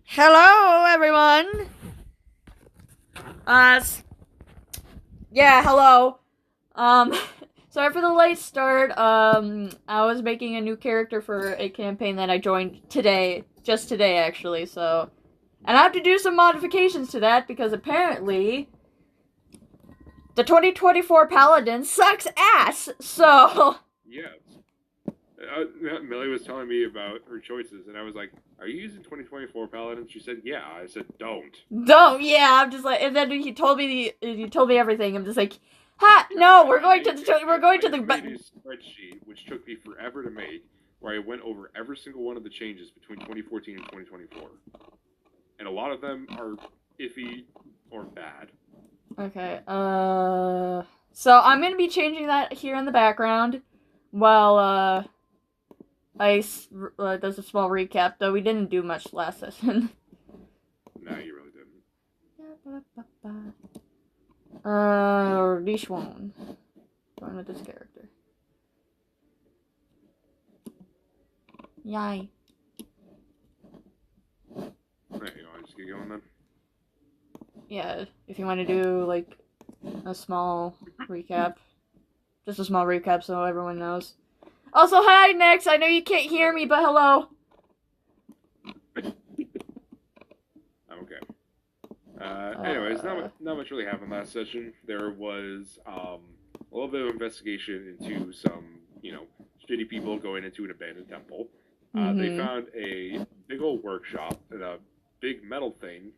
Hello, everyone. Yeah, hello. Um, sorry for the late start. I was making a new character for a campaign that I joined today, just today, actually. And I have to do some modifications to that because apparently the 2024 Paladin sucks ass. So Yes. Millie was telling me about her choices, and I was like, "Are you using 2024 Paladin?" She said, "Yeah." I said, "Don't." don't. Yeah, I'm just like, and then he told me everything. I'm just like, ha, Yeah, no, I we're going I to just the. made a spreadsheet, which took me forever to make, where I went over every single one of the changes between 2014 and 2024, and a lot of them are iffy or bad. Okay, so I'm gonna be changing that here in the background while, does a small recap, though we didn't do much last session. No, you really didn't. Rishwon. Going with this character. Yay. Hey, you want to just get going then? Yeah, if you want to do, like, a small recap. Just a small recap so everyone knows. Also, hi, Nex! I know you can't hear me, but hello! I'm okay. Anyways, not much really happened last session. There was a little bit of investigation into some, shitty people going into an abandoned temple. They found a big old workshop and a big metal thing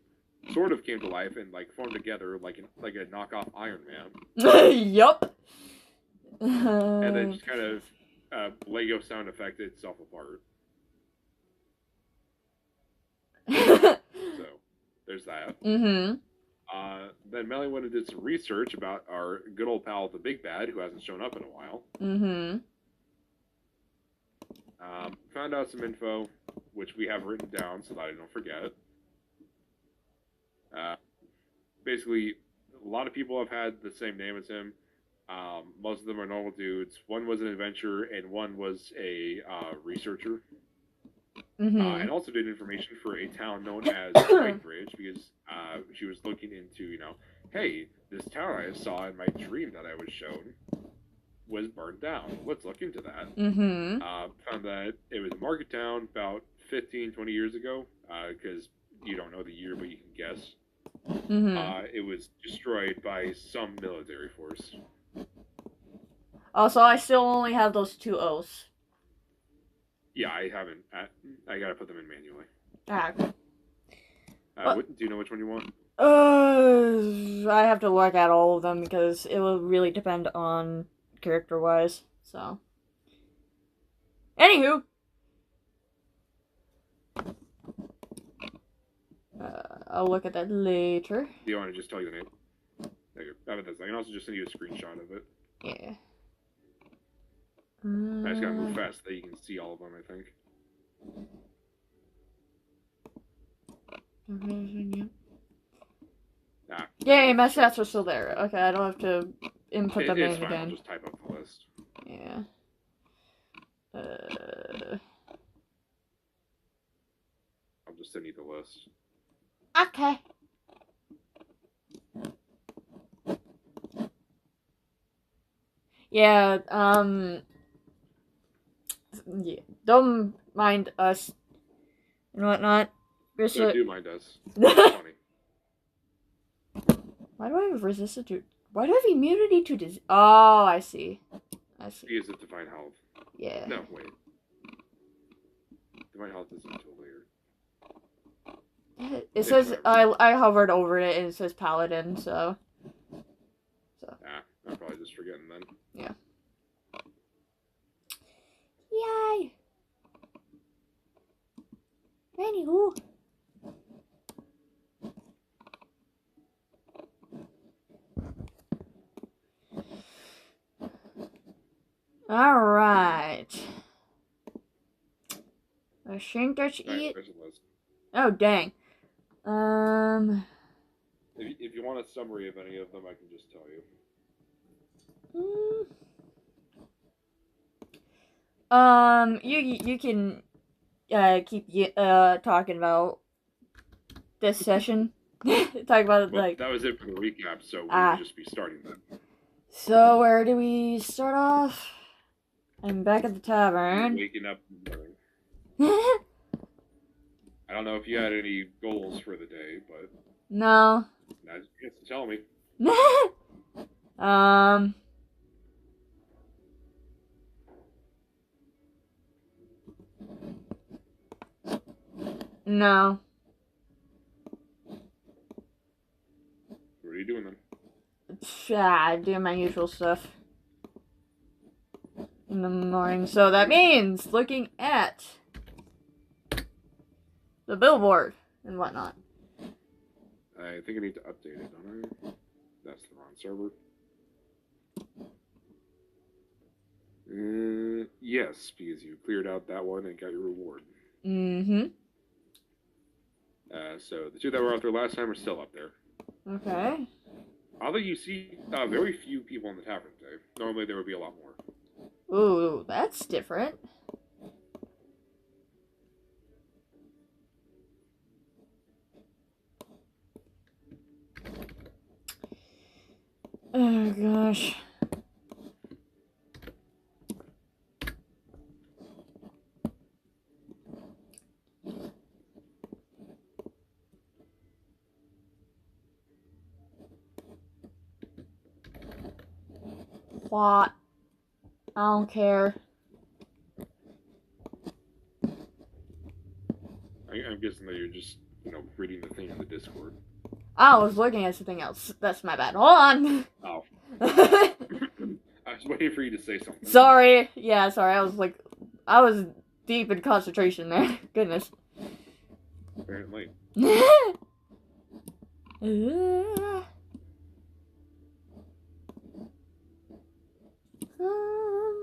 sort of came to life and like formed together like a knockoff Iron Man. Yup. And then just kind of Lego sound effect itself apart. So there's that. Mm-hmm. Then Melly went and did some research about our good old pal, the Big Bad, who hasn't shown up in a while. Mm-hmm. Found out some info, which we have written down so that I don't forget. Basically, a lot of people have had the same name as him. Most of them are normal dudes. One was an adventurer, and one was a researcher. And also did information for a town known as Whitebridge because she was looking into, hey, this town I saw in my dream that I was shown was burned down. Let's look into that. Found that it was a market town about 15, 20 years ago because you don't know the year, but you can guess. It was destroyed by some military force. Also, I still only have those two O's. Yeah, I haven't. I gotta put them in manually. Okay. Do you know which one you want? I have to look at all of them because it will really depend on character-wise. So, anywho, I'll look at that later. Do you want to just tell you the name? I can also just send you a screenshot of it. Yeah. I just gotta move fast so that you can see all of them, I think. Yay, my stats are still there. Okay, I don't have to input them in again. I'll just type up the list. Yeah. I'll just send you the list. Okay. Yeah, yeah, don't mind us and whatnot. No, do mind us. Funny. Why do I have resistance to... Why do I have immunity to disease? Oh, I see. Because of divine health. Yeah. No, wait. Divine health isn't until later. It says... I hovered over it and it says paladin, so... I'm probably just forgetting then. Yeah. Yay! Anywho. Alright. I think that's it. Oh, dang. If you want a summary of any of them, I can just tell you. You can keep talking about this session. Talk about Well, like that was it for the recap, so we ah. would just be starting then. So where do we start off? I'm back at the tavern. Waking up in the morning. I don't know if you had any goals for the day, but No. now you get to tell me. um. No. What are you doing then? I do my usual stuff in the morning. So that means looking at the billboard and whatnot. I think I need to update it, don't I? That's the wrong server. Yes, because you cleared out that one and got your reward. Mm-hmm. So the two that were out there last time are still up there. Okay. Although you see very few people in the tavern today. Normally there would be a lot more. Ooh, that's different. Oh gosh. What? I don't care. I'm guessing that you're just, reading the thing in the Discord. I was looking at something else. That's my bad. Hold on. Oh. I was waiting for you to say something. Sorry. Yeah, sorry. I was deep in concentration there. Goodness. Apparently.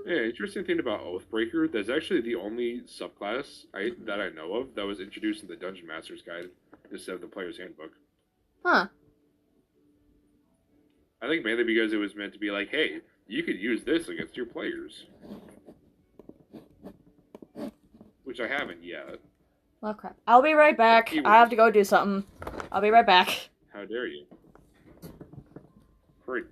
Yeah, interesting thing about Oathbreaker, that's actually the only subclass that I know of that was introduced in the Dungeon Master's Guide instead of the Player's Handbook. Huh. I think mainly because it was meant to be like, hey, you could use this against your players. Which I haven't yet. Well, crap. I'll be right back. I have to go do something. I'll be right back. How dare you? Great.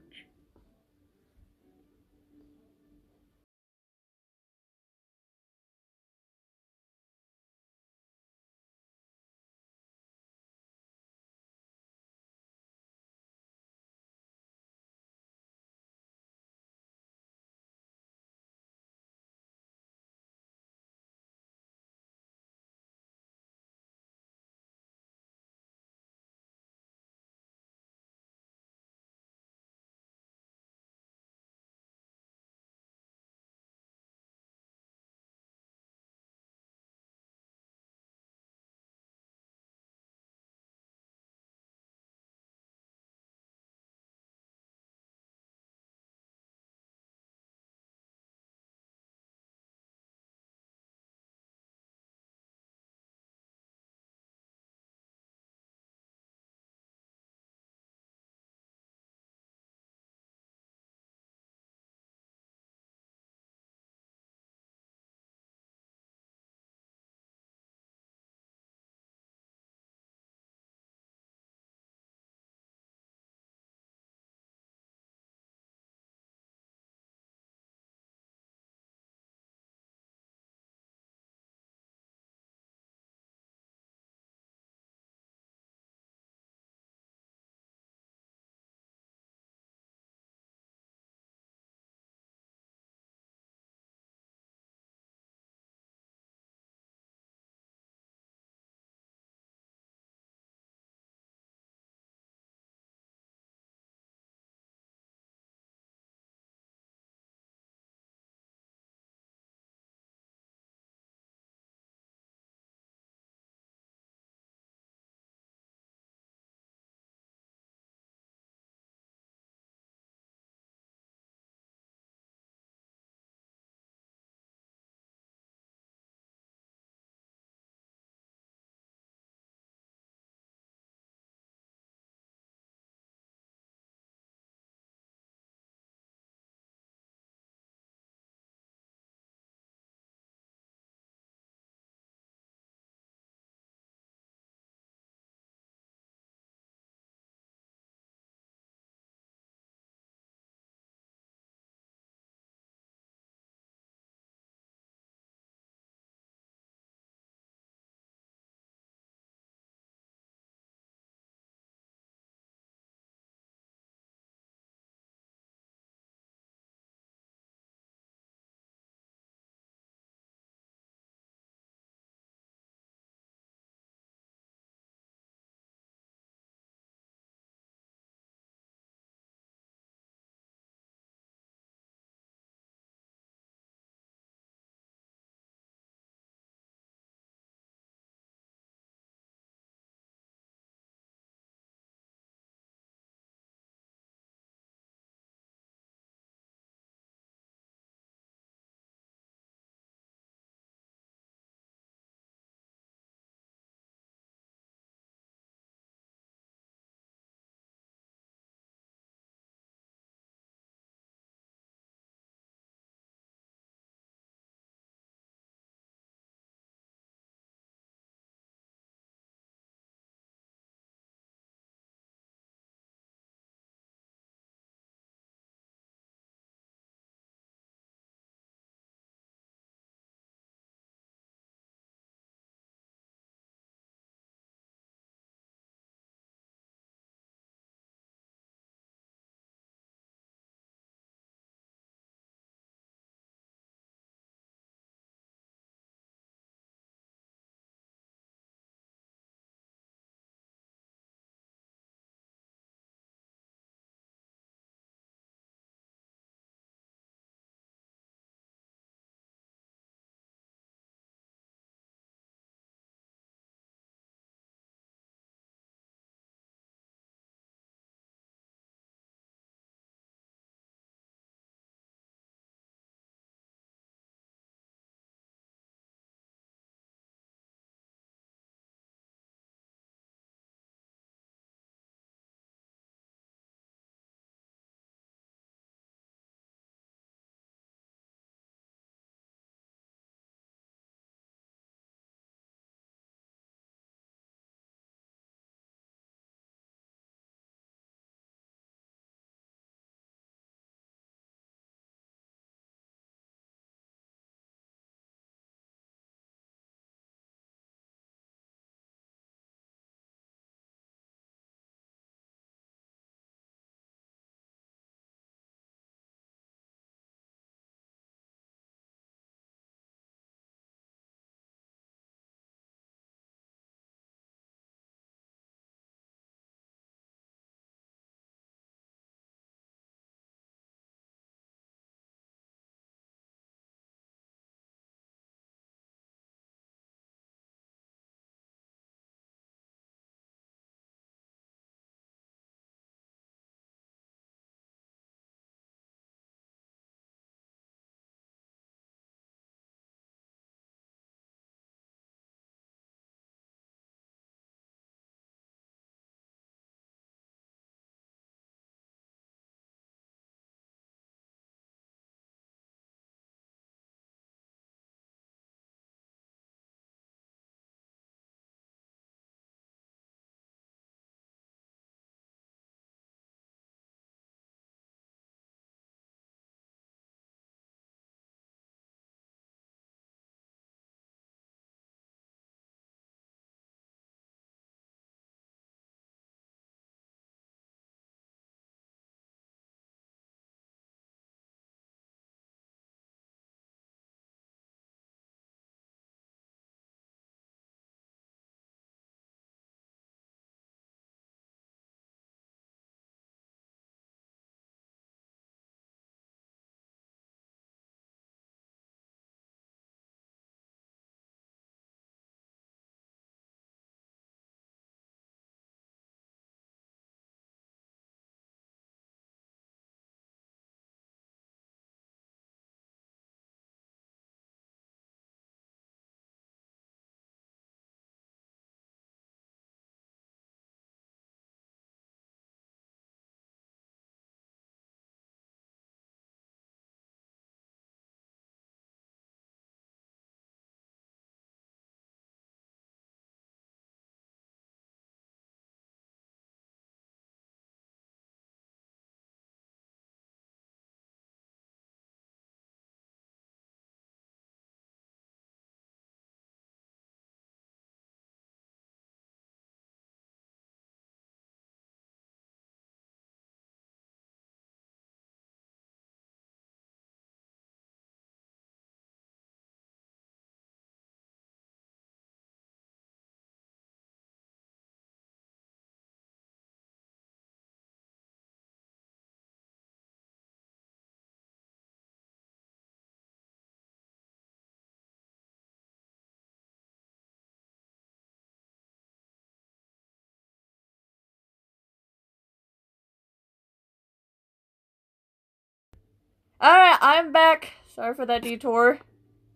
Alright, I'm back. Sorry for that detour.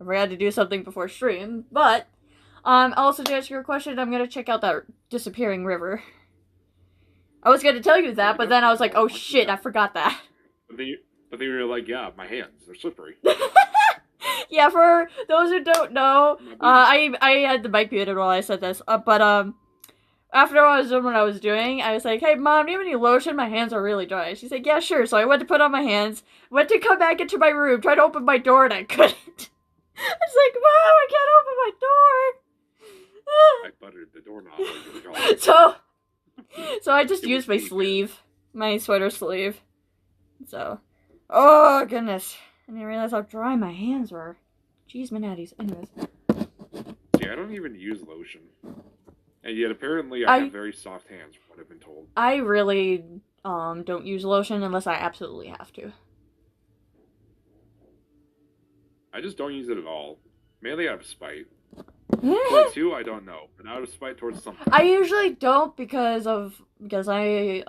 I forgot to do something before stream, but also to answer your question, I'm gonna check out that disappearing river. I was gonna tell you that, but then I was like, oh shit, I forgot that. But then you were like, yeah, my hands, they're slippery. Yeah, for those who don't know, I had the mic muted while I said this, but after I was doing what I was doing, I was like, hey mom, do you have any lotion? My hands are really dry. She's like, yeah, sure. So I went to put on my hands, went to come back into my room, tried to open my door, and I couldn't. I was like, mom, I can't open my door. I buttered the doorknob. So I just used my sleeve, my sweater sleeve. So, oh goodness, I didn't realize how dry my hands were. Jeez, manatties. Anyways. Yeah, I don't even use lotion, and yet apparently I have very soft hands, from what I've been told. I really don't use lotion unless I absolutely have to. I just don't use it at all, mainly out of spite. Towards who, I don't know, but out of spite towards something. I usually don't because I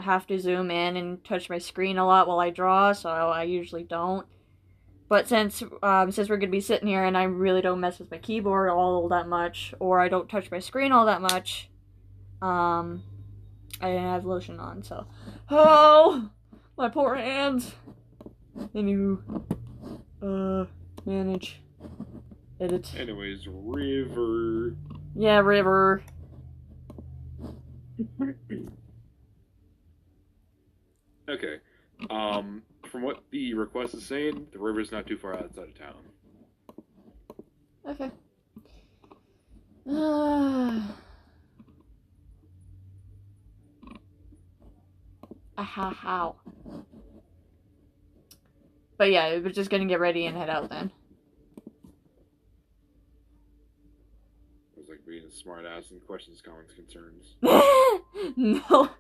have to zoom in and touch my screen a lot while I draw, so I usually don't. But since we're gonna be sitting here and I really don't mess with my keyboard all that much, or I don't touch my screen all that much, I have lotion on. So, oh, my poor hands. Anywho, manage. Edit. Anyways, river. Yeah, river. Okay. From what the request is saying, the river's not too far outside of town. Okay. How? But yeah, we're just gonna get ready and head out then. Being a smart ass in questions, comments, concerns. No.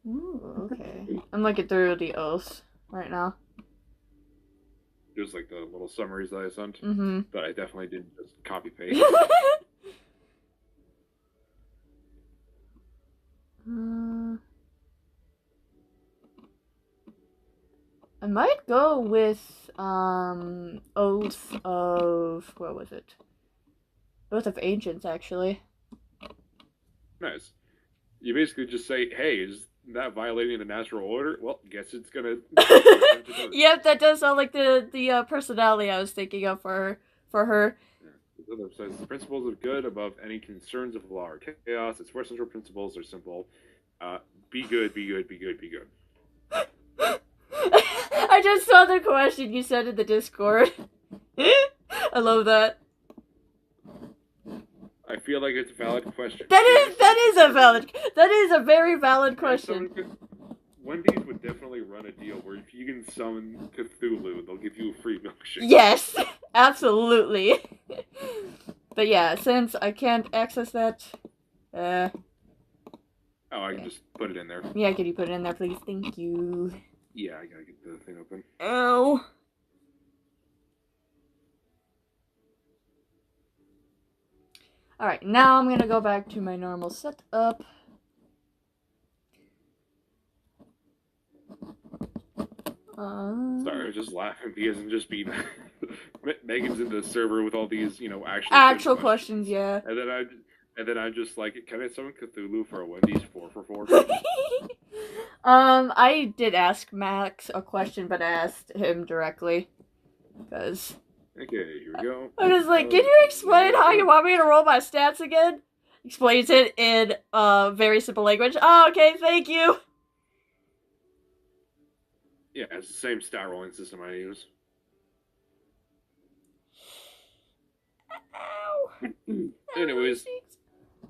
Ooh, okay. I'm looking through the oaths right now. Just like the little summaries that I sent. Mm-hmm. But I definitely didn't just copy paste. I might go with Oath of what was it? Oath of Ancients, actually. Nice. You basically just say, "Hey, is that violating the natural order?" Well, guess it's gonna. Yep, that does sound like the personality I was thinking of for her. Yeah. It says the principles of good above any concerns of law or chaos. Its four central principles are simple: be good, be good, be good, be good. I just saw the question you sent in the Discord. I love that. I feel like it's a valid question. That is a very valid question. Wendy's would definitely run a deal where if you can summon Cthulhu, they'll give you a free milkshake. Yes, absolutely. But yeah, since I can't access that, I can just put it in there. Yeah, could you put it in there, please? Thank you. Yeah, I gotta get the thing open. Oh. Alright, now I'm gonna go back to my normal setup. Sorry, I was just laughing because I'm just being... Megan's in the server with all these, actual questions, yeah. And then I'm just like, can I summon Cthulhu for a Wendy's 4 for 4? I did ask Max a question, but I asked him directly. Because... Okay, here we go. I was like, can you explain how you want me to roll my stats again? Explains it in very simple language. Oh, okay, thank you. Yeah, it's the same stat rolling system I use. Ow. Anyways,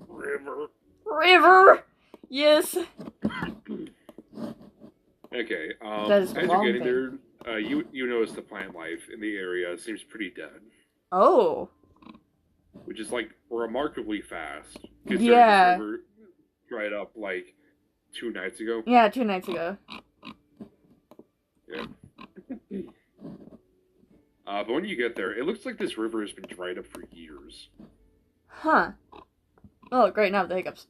River. Yes. Okay. That is as you're getting there, you notice the plant life in the area seems pretty dead. Oh. Which is like remarkably fast. Yeah. The river dried up like 2 nights ago. Yeah, 2 nights ago. Yeah. But when you get there, it looks like this river has been dried up for years. Huh. Oh, great, now I have the hiccups.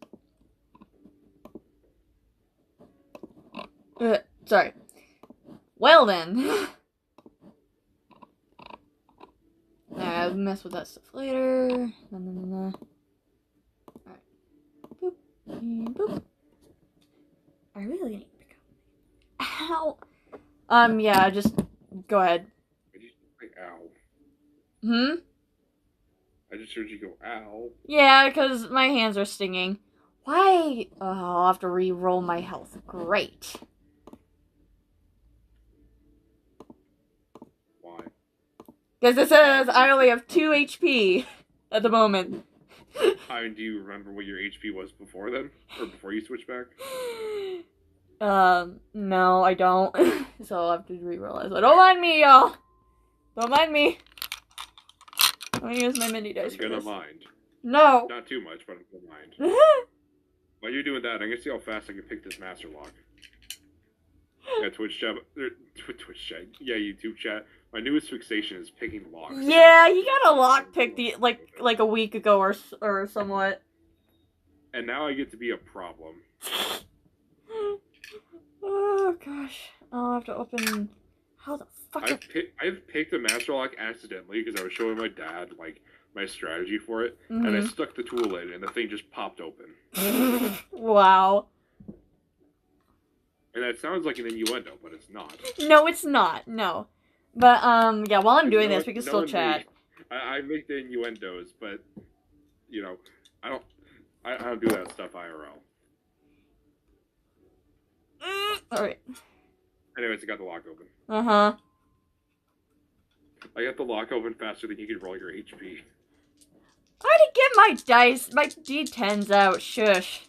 Sorry. Well then. I'll mess with that stuff later. Alright. Boop. And boop. I really need to pick up. Ow! Yeah, just go ahead. I just like ow. Hmm? I just heard you go ow. Yeah, because my hands are stinging. Why? Oh, I'll have to re-roll my health. Great. Why? Because it says I only have 2 HP at the moment. I mean, do you remember what your HP was before then? Or before you switched back? No, I don't. So I'll have to re-roll it. So don't mind me, y'all. Don't mind me. I'm gonna use my mini dice I'm for gonna this. mind. No. Not too much, but I'm gonna mind. While you're doing that, I'm gonna see how fast I can pick this master lock. Yeah, Twitch chat. Twitch chat. Yeah, YouTube chat. My newest fixation is picking locks. Yeah, you got a lock pick like a week ago or somewhat. And now I get to be a problem. Oh gosh, I'll have to open. How the fuck? I've picked a master lock accidentally because I was showing my dad like my strategy for it, and I stuck the tool in, and the thing just popped open. Wow. And that sounds like an innuendo, but it's not. No, it's not. No. But yeah. While I'm doing this, we can still chat. I make the innuendos, but you know, I don't do that stuff IRL. All right. Anyways, I got the lock open. Uh-huh. I got the lock open faster than you could roll your HP. I didn't get my dice, my D10s out. Shush.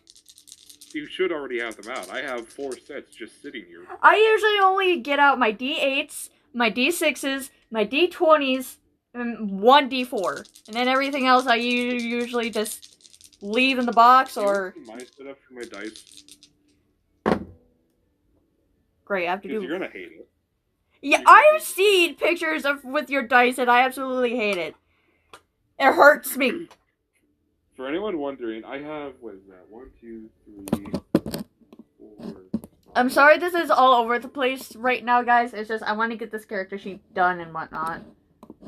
You should already have them out. I have 4 sets just sitting here. I usually only get out my D8s, my D6s, my D20s, and 1 D4. And then everything else I usually just leave in the box or... My setup for my dice. Great, I have to do... You're gonna hate it. Yeah, I've seen pictures with your dice and I absolutely hate it. It hurts me. For anyone wondering, I have, what is that? 1, 2, 3, 4... I'm sorry this is all over the place right now, guys. It's just I want to get this character sheet done and whatnot.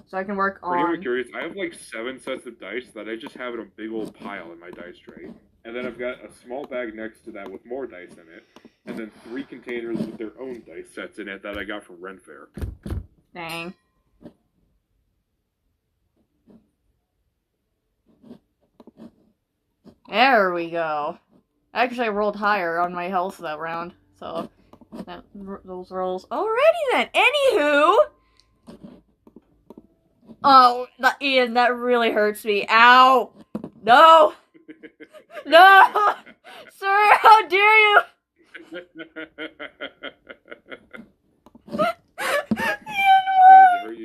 So I can work on... For anyone curious, I have like 7 sets of dice that I just have in a big old pile in my dice tray. And then I've got a small bag next to that with more dice in it. And then 3 containers with their own dice sets in it that I got from Ren Fair. Dang. There we go. Actually, I rolled higher on my health that round, so those rolls. Alrighty then. Anywho, oh, Ian, that really hurts me. Ow! No, no, sir, how dare you?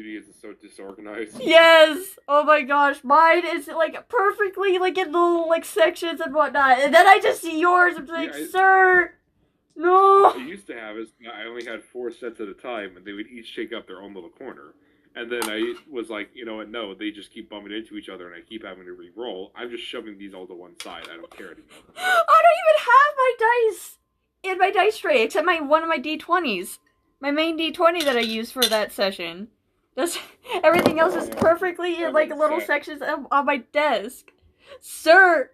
Is so disorganized. Yes! Oh my gosh, mine is like perfectly like in little like sections and whatnot, and then I just see yours. I'm like, sir, no. What I used to have is I only had 4 sets at a time, and they would each take up their own little corner. And then I was like, you know what? No, they just keep bumping into each other, and I keep having to re-roll. I'm just shoving these all to one side. I don't care anymore. I don't even have my dice in my dice tray except one of my D20s, my main D20 that I used for that session. Everything else is perfectly in like little sections on my desk. Sir!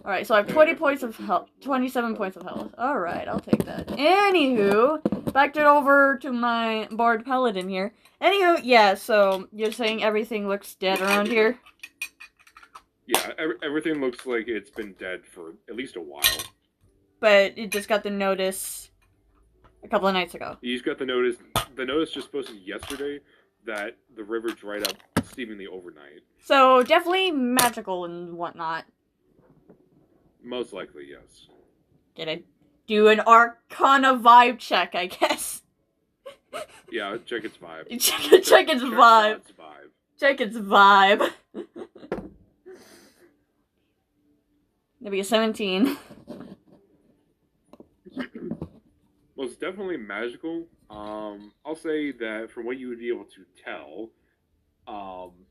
Alright, so I have 20 points of health. 27 points of health. Alright, I'll take that. Anywho, back over to my bored paladin here. Anywho, yeah, so you're saying everything looks dead around here? Yeah, everything looks like it's been dead for at least a while. But it just got the notice a couple of nights ago. You just got the notice. The notice just posted yesterday that the river dried up seemingly overnight. So definitely magical and whatnot. Most likely, yes. Gonna do an Arcana vibe check, I guess. Yeah, check its vibe. check its vibe. Check its vibe. That'd be a 17. Well, it's definitely magical. I'll say that from what you would be able to tell,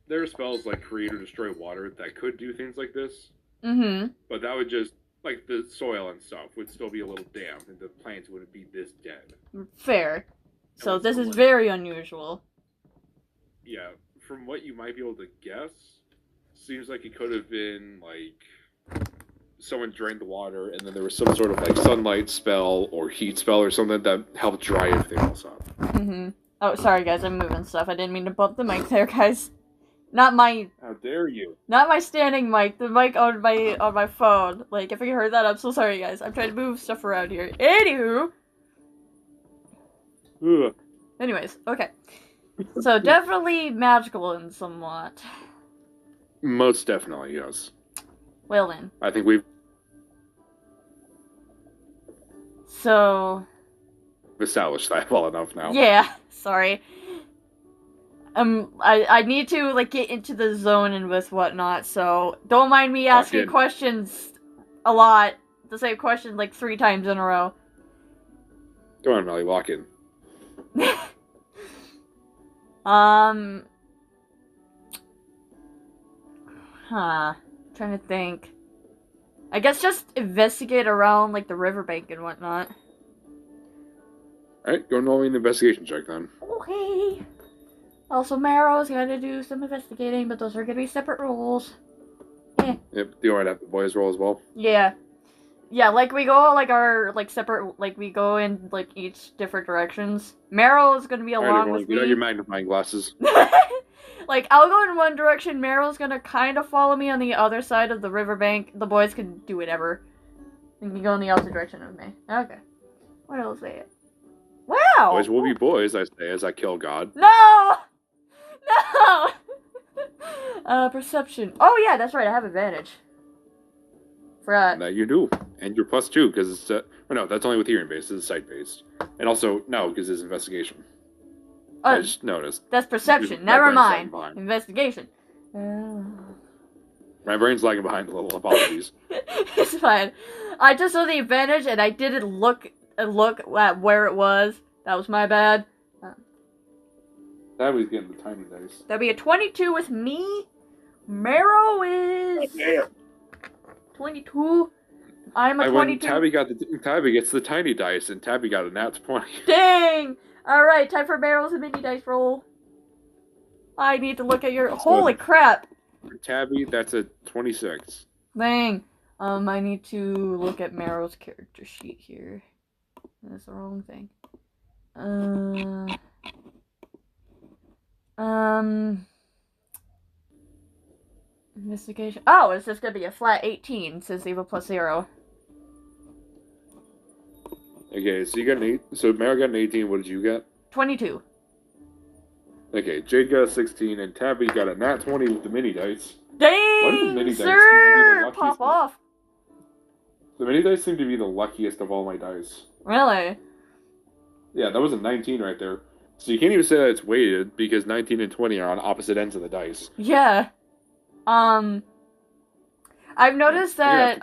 there are spells like create or destroy water that could do things like this, Mm-hmm. but that would just like the soil and stuff would still be a little damp, and the plants wouldn't be this dead. Fair. It So would this still is work. very unusual. Yeah, from what you might be able to guess, seems like it could have been like someone drained the water, and then there was some sort of like sunlight spell or heat spell or something that helped dry everything else up. Mm-hmm. Oh, sorry guys, I'm moving stuff. I didn't mean to bump the mic there, guys. Not my How dare you? standing mic, the mic on my phone. Like, if you heard that, I'm so sorry, guys. I'm trying to move stuff around here. Anywho. Ugh. Anyways, okay. So, definitely magical in somewhat. Most definitely, yes. Well then. I think we've established that well enough now. Yeah, sorry. I need to, like, get into the zone and with whatnot, so don't mind me asking questions a lot. The same question, like, 3 times in a row. Go on, Melly, lock in. Trying to think. I guess just investigate around, like, the riverbank and whatnot. Alright, go and roll me an investigation check then. Okay. Also, Marrow's gotta do some investigating, but those are gonna be separate roles. Yep, do you want to have the boys roll as well? Yeah. Yeah, like, we go, like, our, like, separate, like, we go in, like, each different directions. Meryl is gonna be along with me. Get out your magnifying glasses. Like, I'll go in one direction, Meryl's gonna kind of follow me on the other side of the riverbank. The boys can do whatever. They can go in the opposite direction of me. Okay. What else say it? Wow! Boys will be boys, I say, as I kill God. No! No! Perception. Oh, yeah, that's right, I have advantage. Forgot. That you do. And you're +2, because it's, or no, that's only with hearing based, it's sight-based. And also, no, because it's investigation. I just noticed. That's perception. Never mind. Investigation. My brain's lagging behind a little. Apologies. It's fine. I just saw the advantage and I didn't look at where it was. That was my bad. That was getting the tiny dice. That'd be a 22 with me. Marrow is 22. I'm a 22. Tabby gets the tiny dice, and Tabby got a nat 20. Dang! Alright, time for Marrow's and mini dice roll. I need to look at your... Holy crap! For Tabby, that's a 26. Dang. I need to look at Marrow's character sheet here. That's the wrong thing. Investigation. Oh, it's just gonna be a flat 18 since they have a +0. Okay, so you got an 8. So Mara got an 18. What did you get? 22. Okay, Jade got a 16, and Tabby got a nat 20 with the mini dice. Dang, sir! Pop off. The mini dice seem to be the luckiest of all my dice. Really? Yeah, that was a 19 right there. So you can't even say that it's weighted, because 19 and 20 are on opposite ends of the dice. Yeah. I've noticed that,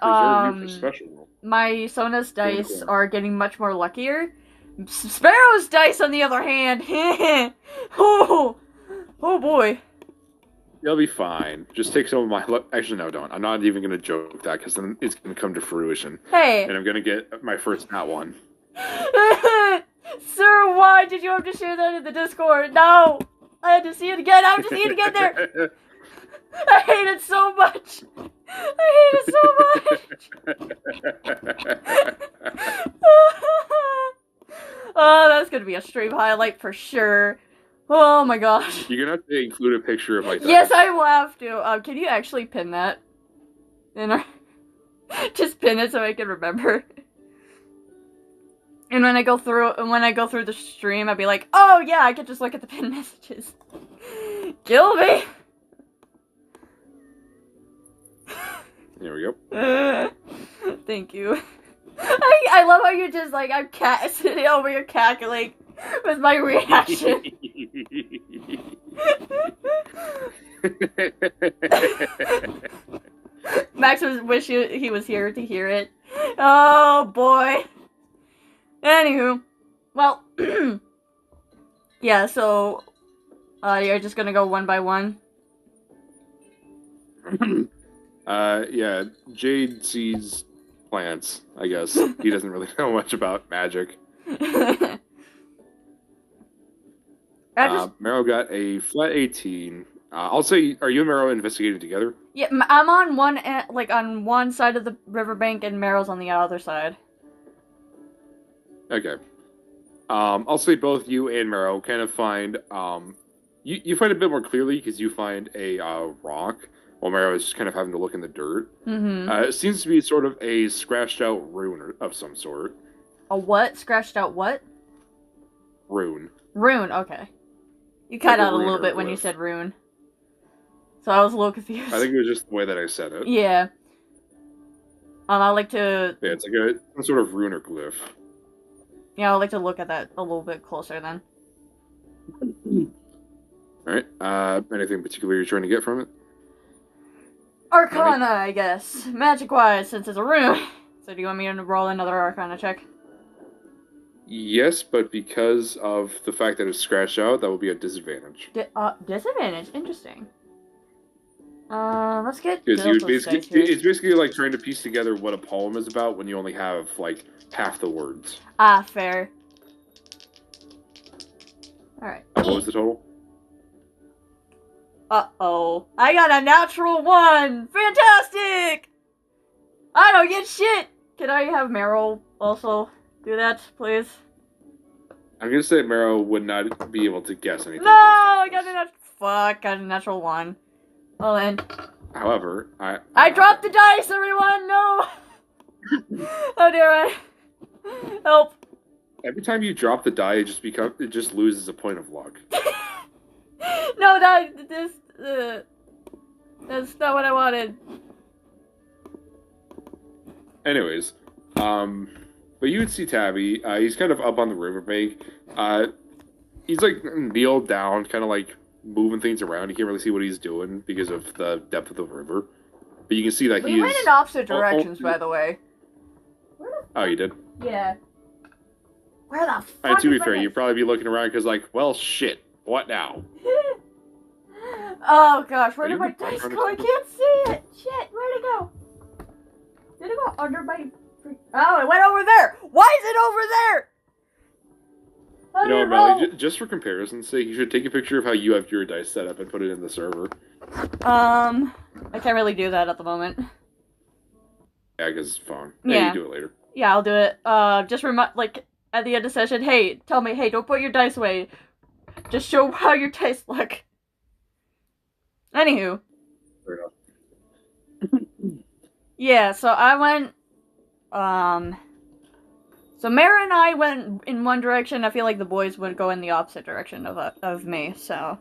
my Sona's dice are getting much more luckier. Sparrow's dice, on the other hand, oh boy. You'll be fine. Just take some of my... Actually, no, don't. I'm not even going to joke that, because then it's going to come to fruition. Hey. And I'm going to get my first nat 1. Sir, why did you have to share that in the Discord? No! I had to see it again. I have to see it again there. I hate it so much. I hate it so much. Oh, that's going to be a stream highlight for sure. Oh my gosh. You're going to have to include a picture of my dice. Yes, I will have to. Can you actually pin that? Just pin it so I can remember. And when I go through the stream, I'd be like, oh yeah, I could just look at the pinned messages. Kill me! There we go. Thank you. I love how you're just like, I'm sitting over here cackling with my reaction. Max wish he was here to hear it. Oh boy. Anywho, well, yeah, so, you're just gonna go one by one? Yeah, Jade sees plants, I guess. He doesn't really know much about magic. Mero got a flat 18. I'll say, are you and Mero investigating together? Yeah, I'm on on one side of the riverbank, and Meryl's on the other side. Okay. I'll say both you and Mero kind of find, you find a bit more clearly because you find a rock, while Mero is just kind of having to look in the dirt. Mm-hmm. It seems to be sort of a scratched out rune of some sort. A what? Scratched out what? Rune. Rune, okay. You cut out a little bit when you said rune. So I was a little confused. I think it was just the way that I said it. Yeah. I like to... Yeah, it's like some sort of rune or glyph. Yeah, I like to look at that a little bit closer then. Alright, anything particular you're trying to get from it? Arcana, I guess. Magic-wise, since it's a rune. So do you want me to roll another Arcana check? Yes, but because of the fact that it's scratched out, that will be a disadvantage. Disadvantage? Interesting. Let's get... It's basically like trying to piece together what a poem is about when you only have, like, half the words. Ah, fair. Alright. What was the total? Uh-oh. I got a natural 1! Fantastic! I don't get shit! Can I have Meryl also do that, please? I'm gonna say Mero would not be able to guess anything. No! I got a natural 1. Well then. However, I dropped the dice, everyone! No! How dare I? Help! Every time you drop the die, it just loses a point of luck. No, that's not what I wanted. Anyways, but you would see Tabby. He's kind of up on the riverbank. He's like kneeled down, kind of like moving things around. You can't really see what he's doing because of the depth of the river. But you can see that we went in opposite directions, by the way. Oh, you did? Yeah. Where the fuck? To be fair, you'd probably be looking around because, like, well, shit. What now? Oh gosh, where did my dice go? I can't see it. Shit, where'd it go? Did it go under my? Oh, it went over there. Why is it over there? You know, Melly, just for comparison's sake, you should take a picture of how you have your dice set up and put it in the server. I can't really do that at the moment. Yeah, because it's phone. Yeah. You do it later. Yeah, I'll do it. Just like, at the end of the session, hey, tell me, hey, don't put your dice away. Just show how your dice look. Anywho. Fair enough. Yeah, so I went, so Mara and I went in one direction. I feel like the boys would go in the opposite direction of me, so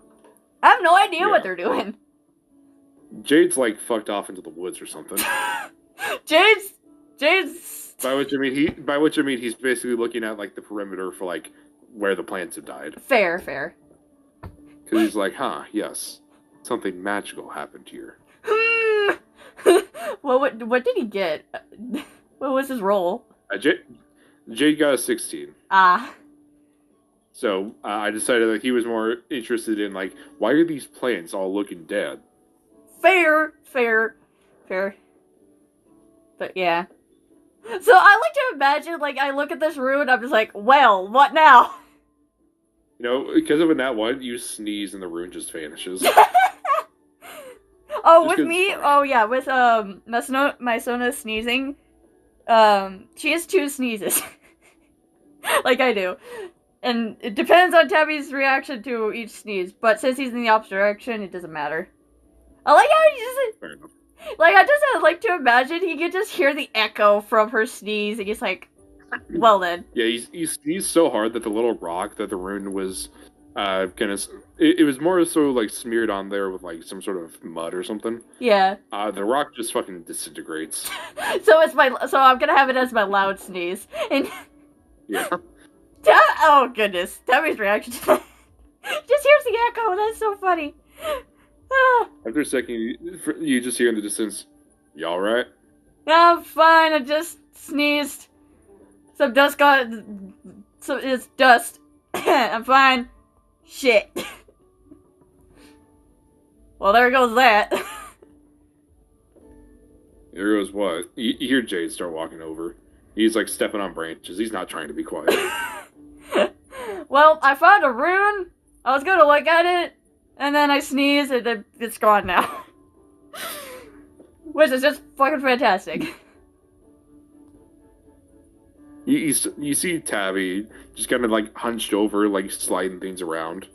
I have no idea what they're doing. Jade's like fucked off into the woods or something. Jade's By which I mean he's basically looking at like the perimeter for like where the plants have died. Fair. Because he's like, yes, something magical happened here. Well, what did he get? What was his roll? Jade got a 16. So I decided that he was more interested in like, why are these plants all looking dead? Fair. But yeah. So I like to imagine, like, I look at this rune, I'm just like, well, what now? You know, because of a nat 1, you sneeze and the rune just vanishes. Oh, with me? Oh, yeah, with, my Sona sneezing, she has 2 sneezes. Like I do. And it depends on Tabby's reaction to each sneeze, but since he's in the opposite direction, it doesn't matter. I like how he just... Fair enough. Like, I just like to imagine he could just hear the echo from her sneeze, and he's like, well then. Yeah, he sneezed so hard that the little rock that the rune was, kind of... It was more so, like, smeared on there with, like, some sort of mud or something. Yeah. The rock just fucking disintegrates. So I'm gonna have it as my loud sneeze. And... Yeah. Oh, goodness. Tabby's reaction to that. Just hears the echo, that's so funny. After a second, you just hear in the distance, "You all right?" I'm fine, I just sneezed. Some dust got... So it's dust. I'm fine. Shit. Well, there goes that. Here goes what? You hear Jade start walking over. He's like stepping on branches. He's not trying to be quiet. Well, I found a rune. I was gonna look at it, and then I sneezed, and then it's gone now. Which is just fucking fantastic. You see Tabby just kind of like hunched over, like sliding things around.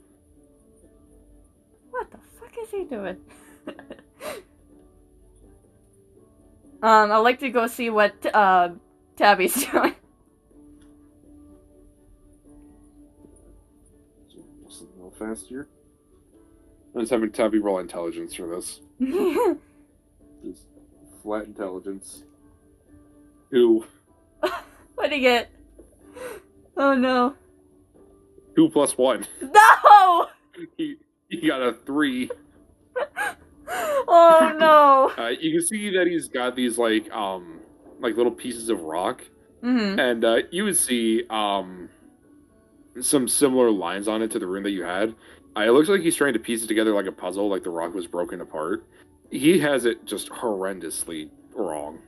What the fuck is he doing? I'd like to go see what Tabby's doing. Just a little faster. I'm just having Tabby roll intelligence for this. Just flat intelligence. Ooh. What'd he get? Oh no. 2 plus 1. No! He got a 3. Oh no. You can see that he's got these like little pieces of rock, and you would see some similar lines on it to the rune that you had. It looks like he's trying to piece it together like a puzzle, like the rock was broken apart. He has it just horrendously wrong.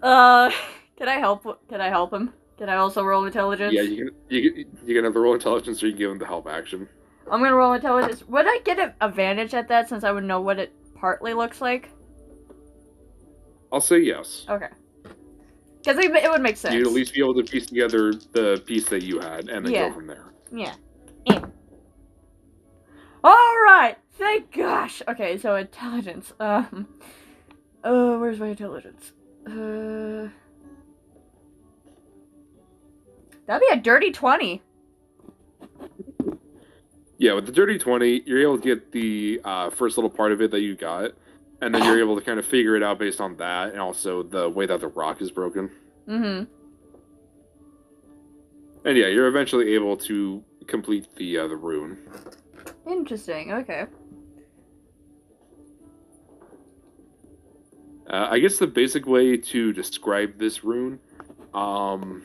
Can I help him? Can I also roll intelligence? Yeah, you can have the roll intelligence, or you can give him the help action. I'm gonna roll intelligence. Would I get an advantage at that since I would know what it partly looks like? I'll say yes. Okay. Because it would make sense. You'd at least be able to piece together the piece that you had, and then go from there. Yeah. Alright! Thank gosh! Okay, so intelligence. Where's my intelligence? That'd be a dirty 20. Yeah, with the dirty 20, you're able to get the first little part of it that you got, and then you're able to kind of figure it out based on that, and also the way that the rock is broken. Mm-hmm. And yeah, you're eventually able to complete the rune. Interesting, okay. I guess the basic way to describe this rune, I'm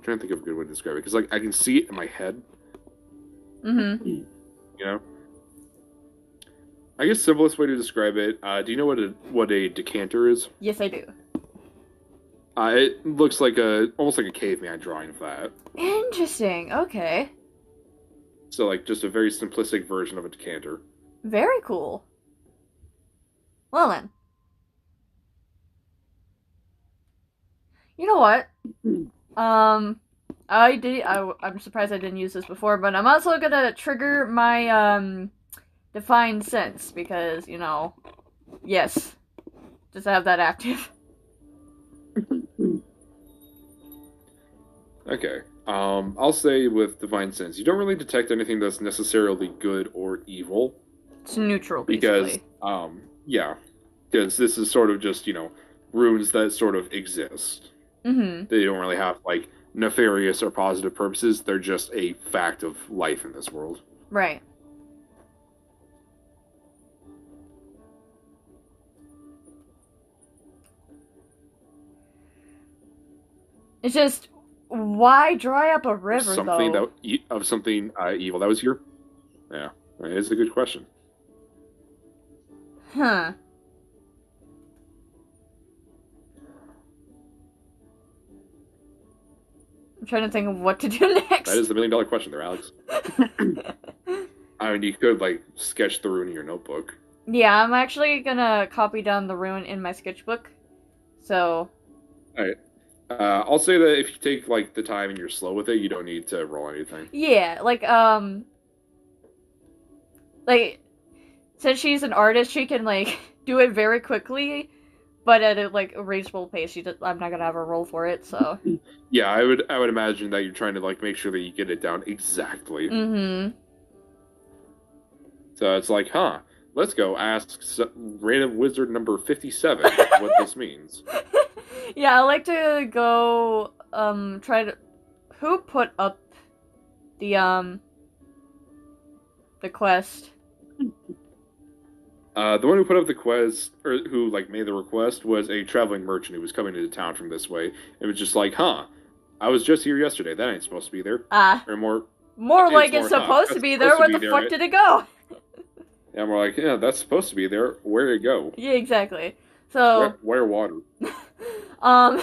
trying to think of a good way to describe it, because like I can see it in my head. Mm-hmm. You know? I guess simplest way to describe it, do you know what a decanter is? Yes, I do. It looks like almost like a caveman drawing of that. Interesting, okay. So like just a very simplistic version of a decanter. Very cool. Well then. You know what? I'm surprised I didn't use this before, but I'm also gonna trigger my Divine Sense because, you know, yes, just have that active. Okay. I'll say with Divine Sense, you don't really detect anything that's necessarily good or evil. It's neutral, basically. Because, yeah. Because this is sort of just, runes that sort of exist. Mm-hmm. They don't really have, like, nefarious or positive purposes. They're just a fact of life in this world. Right. It's just, why dry up a river, something though? Of something evil that was here? Yeah, it's a good question. Huh. I'm trying to think of what to do next. That is the million-dollar question there, Alex. I mean, you could, like, sketch the rune in your notebook. Yeah, I'm actually gonna copy down the rune in my sketchbook. So... Alright. I'll say that if you take, like, the time and you're slow with it, you don't need to roll anything. Yeah, like, since she's an artist, she can, like, do it very quickly, but at a, like, a reasonable pace. I'm not gonna have her roll for it, so... Yeah, I would imagine that you're trying to, like, make sure that you get it down exactly. Mm-hmm. So it's like, let's go ask random wizard number 57 what this means. Yeah, I like to go, try to... Who put up the quest? The one who put up the quest, or who, like, made the request, was a traveling merchant who was coming into town from this way. It was just like, I was just here yesterday. That ain't supposed to be there. Or more like it's supposed to be there. Where the fuck did it go? And we're like, yeah, that's supposed to be there. Where'd it go? Yeah, exactly. So, Where water? um,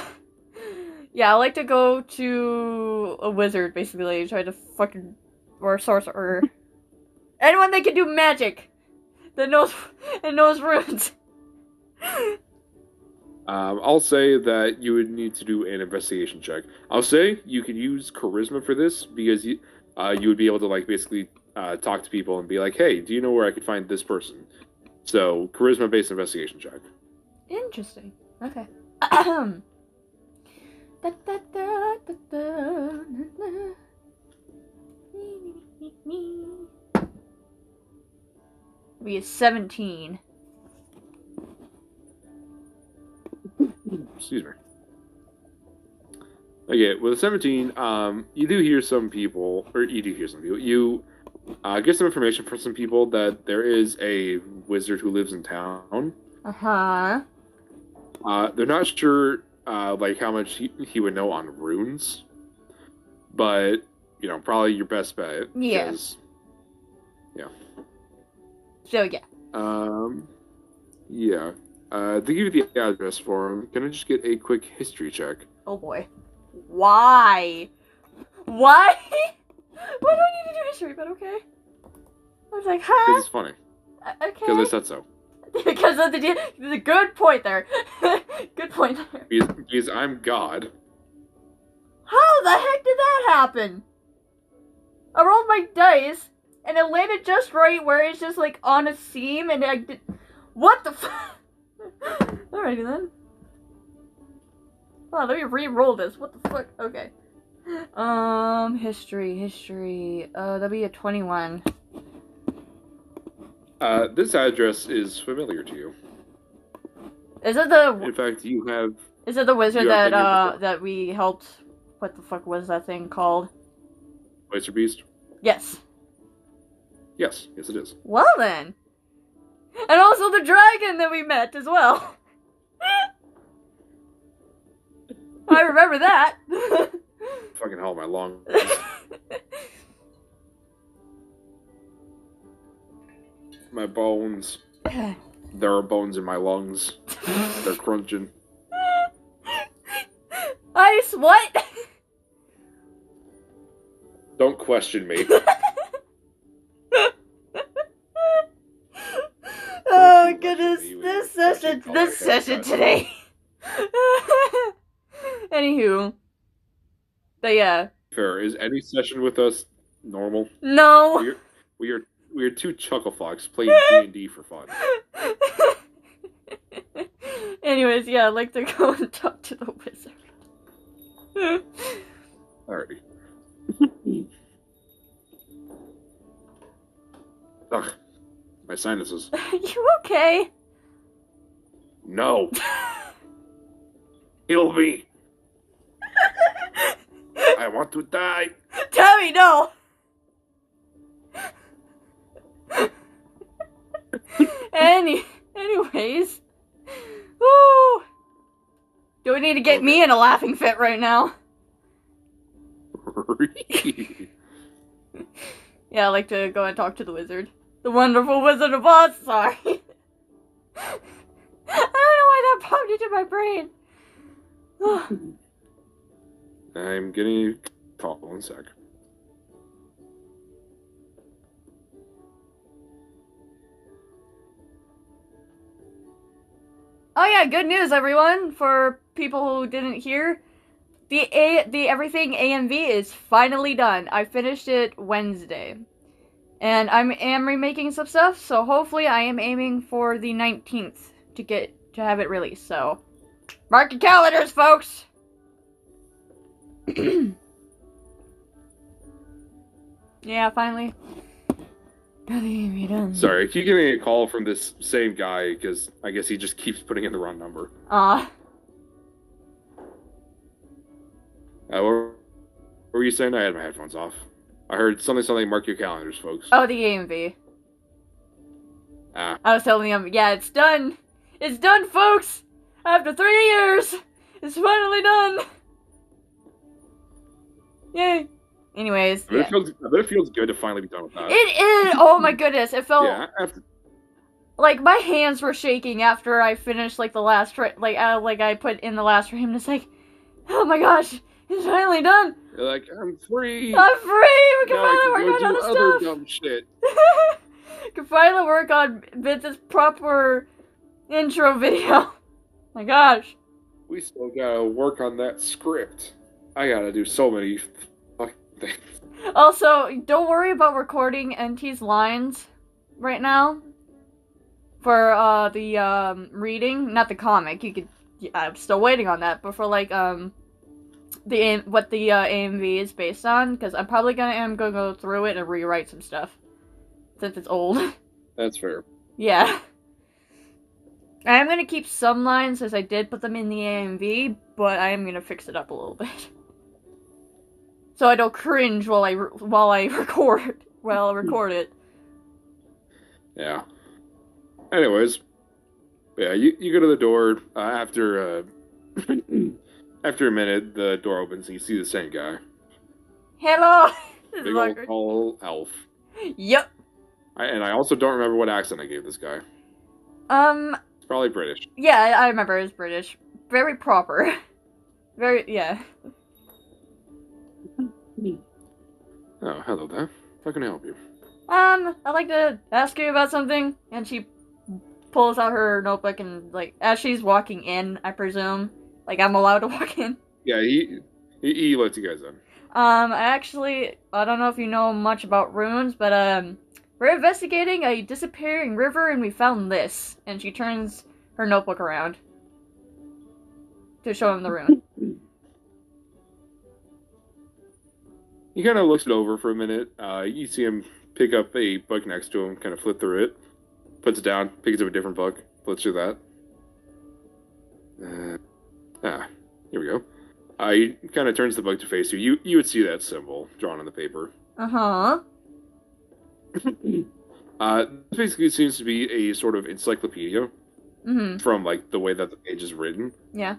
yeah, I like to go to a wizard, basically, try to fucking, or a sorcerer. Anyone that can do magic! That knows, and knows runes! I'll say that you would need to do an investigation check. I'll say you could use charisma for this because you would be able to like basically talk to people and be like, "Hey, do you know where I could find this person?" So charisma-based investigation check. Interesting. Okay. Da, da, da, da, da, da. We is 17. Excuse me. Okay, with 17, you do hear some people, or you do hear some people. You get some information from some people that there is a wizard who lives in town. Uh-huh. They're not sure, like how much he would know on runes, but you know, probably your best bet. Yeah. Yeah. So yeah. Yeah. To give you the address for him, can I just get a quick history check? Oh boy. Why? Why? Why do I need to do history? But okay. I was like, huh? Because it's funny. Okay. Because I said so. Because of the good point there. Good point there. Because I'm God. How the heck did that happen? I rolled my dice, and it landed just right where it's just like on a seam, and I did. What the fuck? Alrighty then. Wow, let me re-roll this. What the fuck? Okay. History. That'll be a 21. This address is familiar to you. Is it the? In fact, you have. Is it the wizard that we helped? What the fuck was that thing called? Oyster Beast? Yes. Yes, it is. Well then. And also the dragon that we met as well. I remember that. Fucking hell, my lungs. My bones. There are bones in my lungs. They're crunching. Ice, what? Don't question me. Oh goodness, this session today. Anywho, but yeah. Fair. Is any session with us normal? No. We are two chuckle fucks playing D&D for fun. Anyways, yeah, I'd like to go and talk to the wizard. Alrighty. Ugh, my sinuses. You okay? No. Heal me. I want to die. Tommy, no. Anyways. Woo. Do we need to get me in a laughing fit right now? Yeah, I'd like to go and talk to the wizard. The wonderful Wizard of Oz, sorry. I don't know why that popped into my brain. I'm getting a call. 1 sec. Oh yeah, good news everyone, for people who didn't hear. The Everything AMV is finally done. I finished it Wednesday. And I am remaking some stuff, so hopefully I am aiming for the 19th to have it released, so mark your calendars, folks! Yeah, finally. Sorry, I keep getting a call from this same guy, because I guess he just keeps putting in the wrong number. What were you saying? I had my headphones off. I heard something, mark your calendars, folks. Oh, the AMV. Ah. I was telling them, yeah, it's done! It's done, folks! After 3 years! It's finally done! Yay! Anyways, I bet it feels good to finally be done with that. It is! Oh my goodness, it felt... Yeah, like, my hands were shaking after I finished, like, the last, I put in the last frame, and it's like, oh my gosh, it's finally done! You're like, I'm free! I'm free! We can Now I can finally go work do on other other stuff! dumb shit. Can finally work on Vince's proper intro video. My gosh. We still gotta work on that script. I gotta do so many fucking things. Also, don't worry about recording NT's lines right now for the reading, not the comic. You could, I'm still waiting on that, but for like what the AMV is based on, because I'm probably gonna go through it and rewrite some stuff since it's old. That's fair. Yeah. I'm gonna keep some lines as I did put them in the AMV, but I am gonna fix it up a little bit. So I don't cringe while I record it. Yeah. Anyways, yeah, you go to the door after after a minute. The door opens and you see the same guy. Hello. Big old tall elf. Yep. And I also don't remember what accent I gave this guy. It's probably British. Yeah, I remember it was British. Very proper. Very, yeah. Oh, hello there. How can I help you? I'd like to ask you about something. And she pulls out her notebook and, like, as she's walking in, I presume. Like, I'm allowed to walk in. Yeah, he lets you guys in. I don't know if you know much about runes, but, we're investigating a disappearing river and we found this. And she turns her notebook around to show him the rune. He kind of looks it over for a minute. You see him pick up a book next to him, kind of flip through it, puts it down, picks up a different book, flips through that. Here we go. He kind of turns the book to face you. You would see that symbol drawn on the paper. Uh-huh. This basically seems to be a sort of encyclopedia from, like, the way that the page is written. Yeah.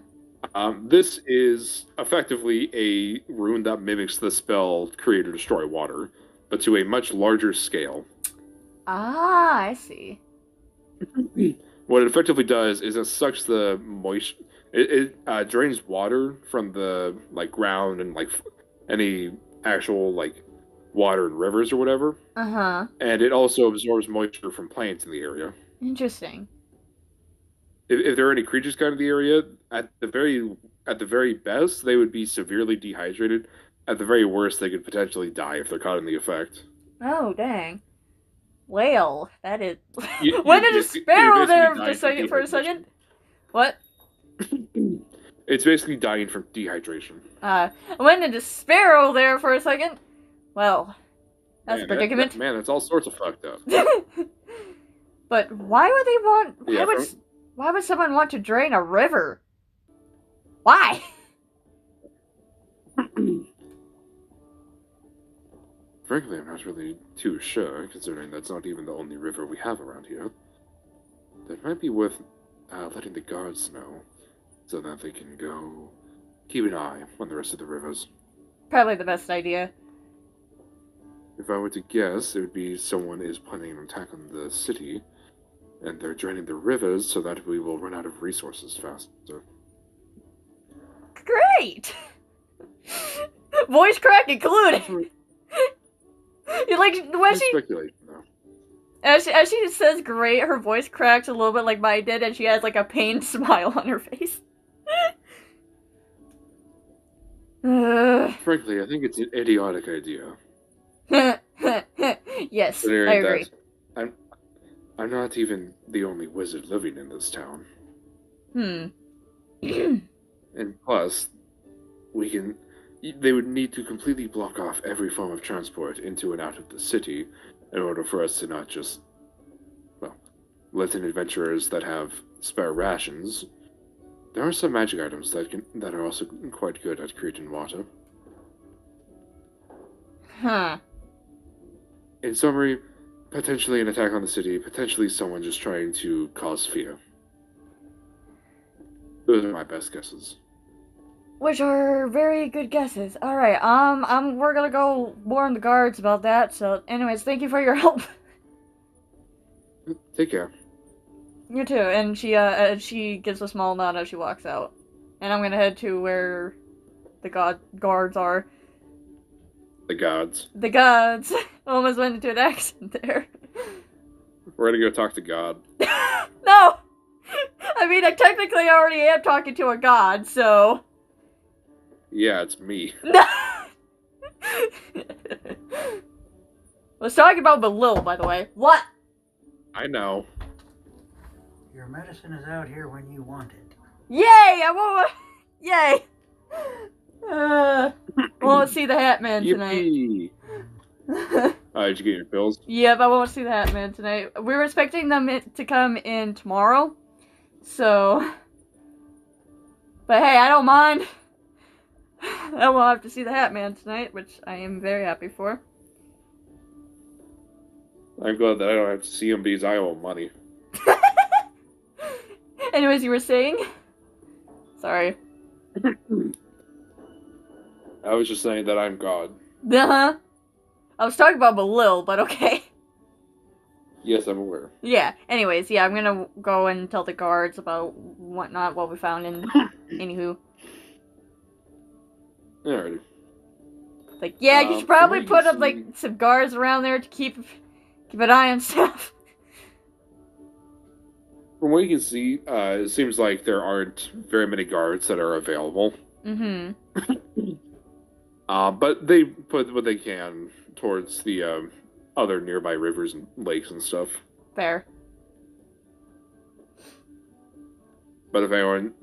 This is effectively a rune that mimics the spell Create or Destroy Water, but to a much larger scale. Ah, I see. What it effectively does is it sucks the moisture. It drains water from the, like, ground and, like, any actual, like, water in rivers or whatever. Uh-huh. And it also absorbs moisture from plants in the area. Interesting. If there are any creatures caught in the area, at the very best, they would be severely dehydrated. At the very worst, they could potentially die if they're caught in the effect. Oh, dang. Well, that is... When did a sparrow there for a second? What? It's basically dying from dehydration. When did a sparrow there for a second? Well, that's a predicament. Man, that's all sorts of fucked up. But why would they want... Why would someone want to drain a river? Why? Frankly, I'm not really too sure, considering that's not even the only river we have around here. That might be worth letting the guards know, so that they can go keep an eye on the rest of the rivers. Probably the best idea. If I were to guess, it would be someone is planning an attack on the city, and they're draining the rivers so that we will run out of resources faster. Great! Voice crack included! You like, when she... Speculation, though. As she says great, her voice cracks a little bit like mine did, and she has, like, a pained smile on her face. Frankly, I think it's an idiotic idea. Yes, I agree. I'm not even the only wizard living in this town. And plus, they would need to completely block off every form of transport into and out of the city in order for us to not just, well, let in adventurers that have spare rations. There are some magic items that are also quite good at creating water. Huh. In summary, potentially an attack on the city, potentially someone just trying to cause fear. Those are my best guesses. Which are very good guesses. Alright, we're gonna go warn the guards about that, so anyways, thank you for your help. Take care. You too. And she gives a small nod as she walks out. And I'm gonna head to where the guards are. The gods. The gods. Almost went into an accent there. We're gonna go talk to God. No! I mean, I technically already am talking to a god, so... Yeah, it's me. No! I was talking about Belil, by the way. What? I know. Your medicine is out here when you want it. Yay! I won't... Yay! Won't see the Hat Man tonight. Yippee! Did you get your pills? Yep, I won't see the Hat Man tonight. We were expecting them to come in tomorrow, so... But hey, I don't mind. I won't have to see the Hat Man tonight, which I am very happy for. I'm glad that I don't have to see him because I owe him money. Anyways, you were saying? Sorry. I was just saying that I'm God. Uh-huh. I was talking about Belil, but okay. Yes, I'm aware. Yeah, anyways, yeah, I'm gonna go and tell the guards about whatnot, what we found, and anywho. Alrighty. Like, yeah, you should probably from what put you up, like, some guards around there to keep an eye on stuff. From what you can see, it seems like there aren't very many guards that are available. Mm-hmm. But they put what they can towards the other nearby rivers and lakes and stuff. Fair. But if anyone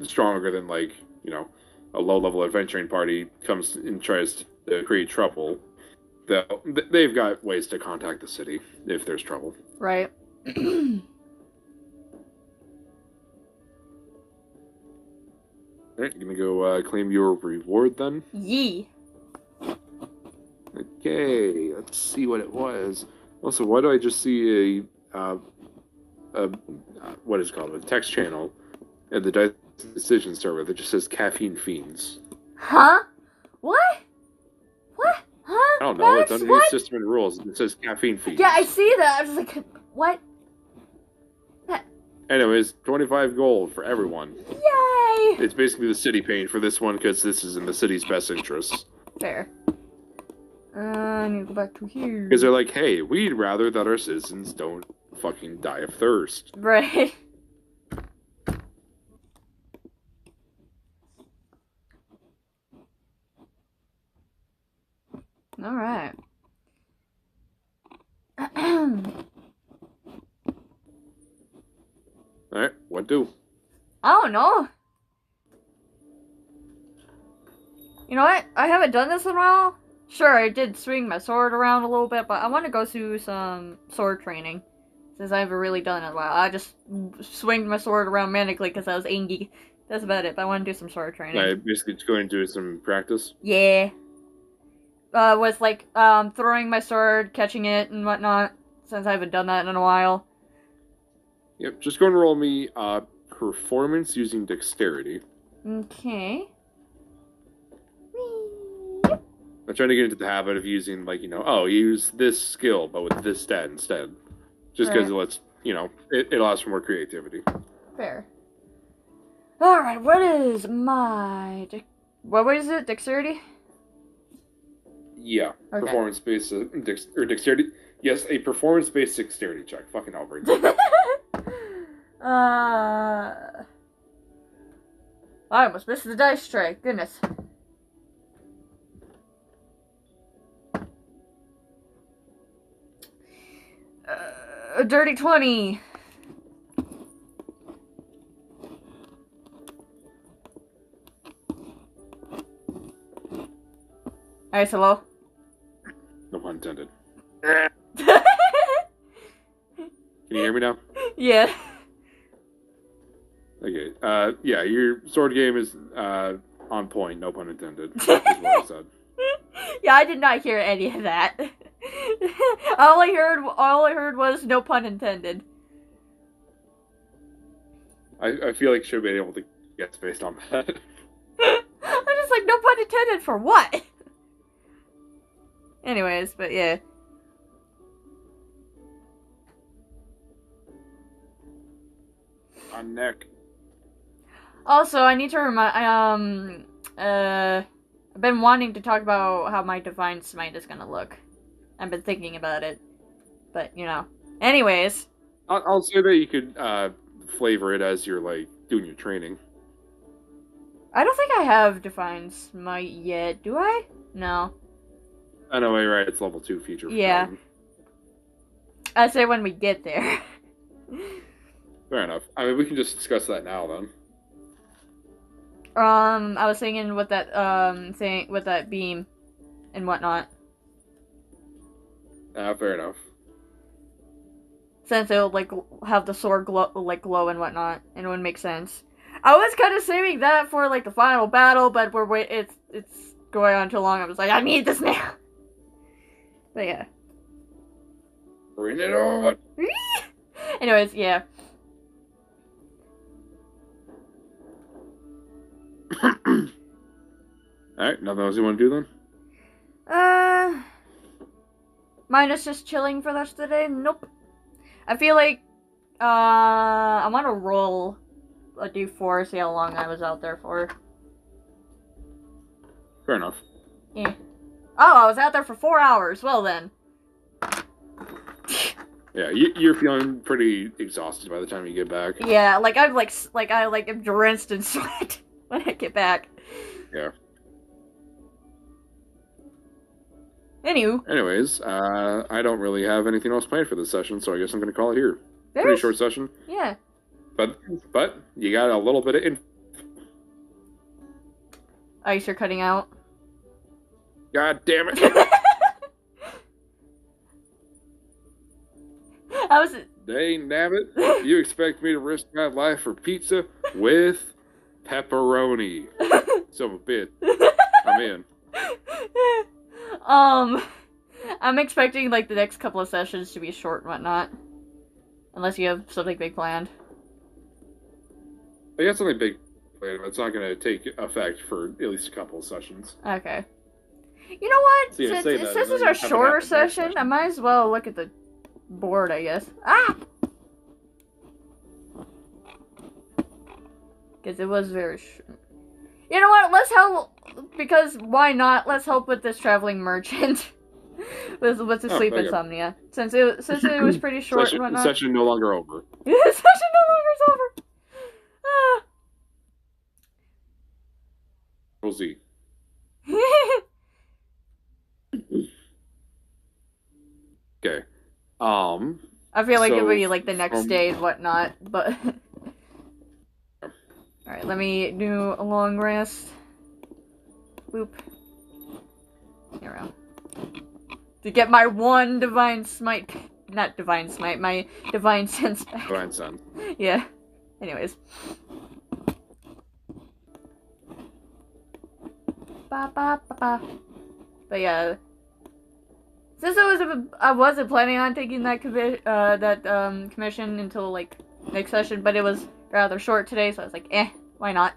stronger than, like, you know, a low-level adventuring party comes and tries to create trouble, they've got ways to contact the city if there's trouble. Right. Alright, you gonna go claim your reward then? Yee. Okay, let's see what it was. Also, why do I just see what is it called, a text channel at the decision server that just says caffeine fiends? Huh? What? What? Huh? I don't know. Max, It's underneath what? system and rules. It says caffeine fiends. Yeah, I see that. I was like, what? Anyways, 25 gold for everyone. Yay! It's basically the city paying for this one because this is in the city's best interests. Fair. I need to go back to here. Because they're like, hey, we'd rather that our citizens don't fucking die of thirst. Right. Alright. Alright, what do? I don't know. You know what? I haven't done this in a while. Sure, I did swing my sword around a little bit, but I want to go through some sword training. Since I haven't really done it in a while. I just swinged my sword around manically because I was angry. That's about it, but I want to do some sword training. Basically just going to do some practice. Yeah. With, like, throwing my sword, catching it, and whatnot. Since I haven't done that in a while. Yep, just go and roll me performance using dexterity. Okay. I'm trying to get into the habit of using, like, you know, oh, use this skill, but with this stat instead. Just because it lets, you know, it allows for more creativity. Fair. Alright, what is my... what is it? Dexterity? Yeah, Okay. performance-based or dexterity. Yes, a performance-based dexterity check. Fucking outbreak. I almost missed the dice tray. Goodness. A dirty 20. Alright, hello. No pun intended. Can you hear me now? Yeah. Okay. Yeah, your sword game is on point. No pun intended. Is what I said. Yeah, I did not hear any of that. all I heard was no pun intended. I feel like you should have been able to guess based on that. I'm just like, no pun intended for what? Anyways, but yeah. On neck. Also, I need to remind. I've been wanting to talk about how my Divine Smite is gonna look. I've been thinking about it, but you know. Anyways, I'll say that you could flavor it as you're like doing your training. I don't think I have Divine Smite yet. Do I? No. I know, you're right. It's level 2 feature. Yeah. I say when we get there. Fair enough. I mean, we can just discuss that now then. I was thinking with that thing with that beam and whatnot. Fair enough. Since it'll like have the sword glow and whatnot, and it would make sense. I was kind of saving that for like the final battle, but it's going on too long. I was like, I need this now. But yeah. Bring it on. Anyways, yeah. Alright, nothing else you want to do then? Mine is just chilling for the rest of the day. Nope. I feel like I want to roll a d4, see how long I was out there for. Fair enough. Yeah. Oh, I was out there for 4 hours. Well then. Yeah, you're feeling pretty exhausted by the time you get back. Yeah, like I'm am drenched in sweat when I get back. Yeah. Anyways, I don't really have anything else planned for this session, so I guess I'm going to call it here. Pretty short session. Yeah. But you got a little bit of Ice, you're cutting out. God damn it. How was it? Dang nabbit. You expect me to risk my life for pizza with pepperoni. Son of a bitch. I'm in. I'm expecting like the next couple of sessions to be short and whatnot. Unless you have something big planned. I got something big planned, but it's not going to take effect for at least a couple of sessions. Okay. You know what? See, Since that, this is our shorter session, I might as well look at the board, I guess. Ah! Because it was very short. You know what? Let's help. Because why not? Let's help with this traveling merchant. with the sleep insomnia. Since it was pretty short and whatnot. Session no longer over. Session no longer is over. Ah. We'll see. Okay. I feel like it would be like the next day and whatnot, but alright, let me do a long rest. Boop. Here we go. To get my one divine smite, not divine smite, my divine sense back. Divine sense. Yeah. Anyways. Ba ba ba ba. But yeah. Since I wasn't planning on taking that commission until like next session, but it was rather short today, so I was like, why not?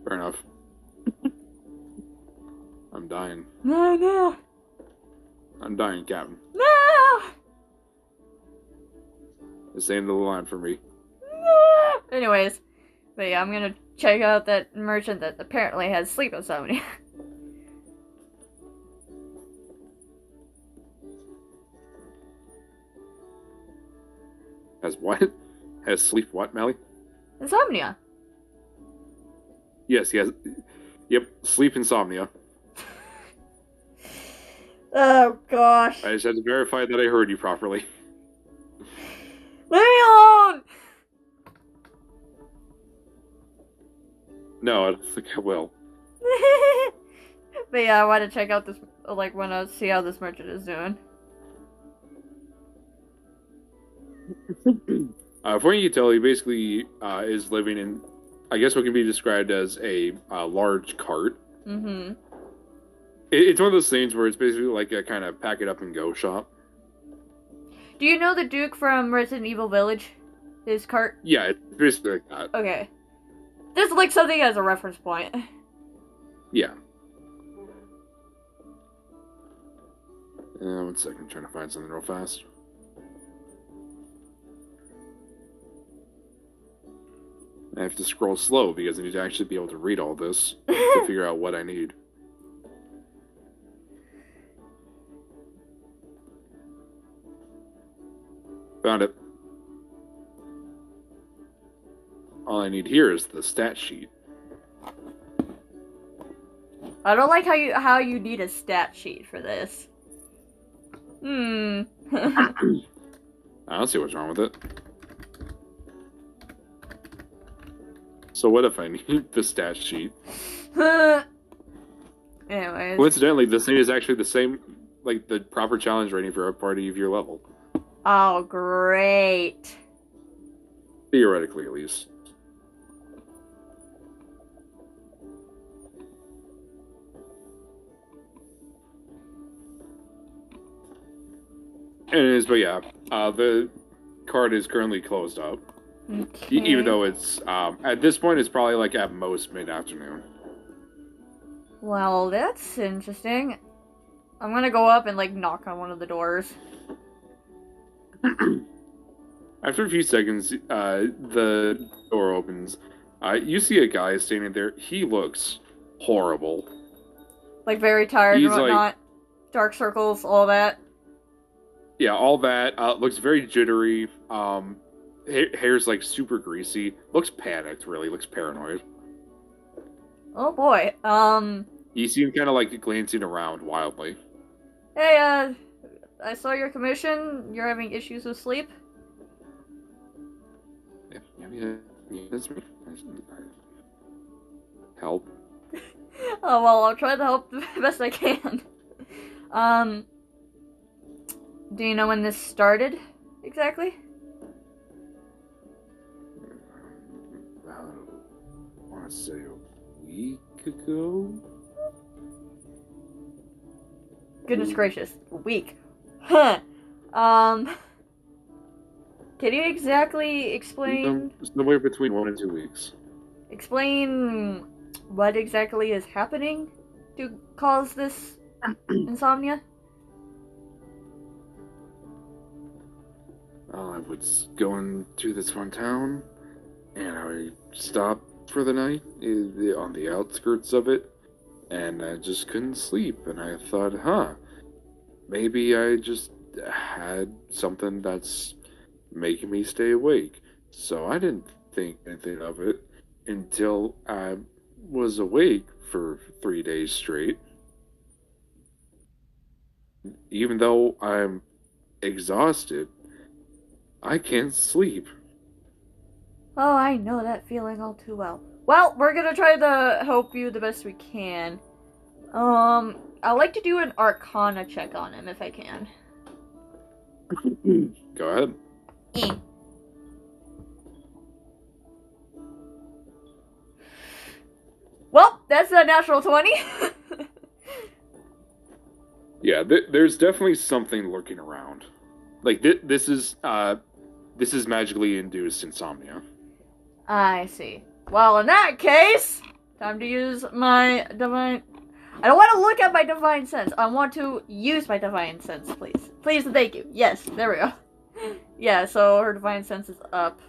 Fair enough. I'm dying. No. I'm dying, Captain. No. It's the end of the line for me. No. Anyways, but yeah, I'm gonna check out that merchant that apparently has sleep insomnia. Has what? Has sleep what, Mally? Insomnia. Yes, he has. Yep, sleep insomnia. Oh gosh. I just had to verify that I heard you properly. Leave me alone! No, I don't think I will. But yeah, I want to check out this, like, when I see how this merchant is doing. For you can tell, he basically is living in, I guess what can be described as a large cart. Mm-hmm. It's one of those things where it's basically like a kind of pack it up and go shop. Do you know the Duke from Resident Evil Village? His cart? Yeah, it's basically like that. Okay. This is like something as a reference point. Yeah. 1 second, I'm trying to find something real fast. I have to scroll slow because I need to actually be able to read all this to figure out what I need. Found it. All I need here is the stat sheet. I don't like how you need a stat sheet for this. I don't see what's wrong with it. So what if I need the stat sheet? Anyways. Coincidentally, this thing is actually the same, like the proper challenge rating for a party of your level. Oh, great. Theoretically, at least. But yeah, the card is currently closed up. Okay. Even though it's, at this point, it's probably like at most mid-afternoon. Well, that's interesting. I'm gonna go up and, like, knock on one of the doors. After a few seconds, the door opens. You see a guy standing there. He looks horrible. Like, very tired He's and whatnot. like, Dark circles, all that. yeah, all that. Looks very jittery. Hair's like super greasy. Looks panicked, really. Looks paranoid. Oh boy. You see him kind of like glancing around wildly. Hey, I saw your commission. You're having issues with sleep? Yeah, that's me. Help. Oh, well, I'll try to help the best I can. Do you know when this started, exactly? I want to say a week ago? Goodness gracious, a week. Huh. Can you exactly explain... Somewhere between 1 and 2 weeks. Explain what exactly is happening to cause this insomnia? I was going to this one town, and I stopped for the night on the outskirts of it, and I just couldn't sleep, and I thought, maybe I just had something that's making me stay awake. So I didn't think anything of it until I was awake for 3 days straight. Even though I'm exhausted, I can't sleep. Oh, I know that feeling all too well. Well, we're gonna try to help you the best we can. I'd like to do an Arcana check on him if I can. Go ahead. Well, that's a natural 20. Yeah, there's definitely something lurking around. Like this is magically induced insomnia. I see. Well, in that case, time to use my divine... I don't want to look at my divine sense. I want to use my divine sense, please. Please and thank you. Yes, there we go. Yeah, so her divine sense is up.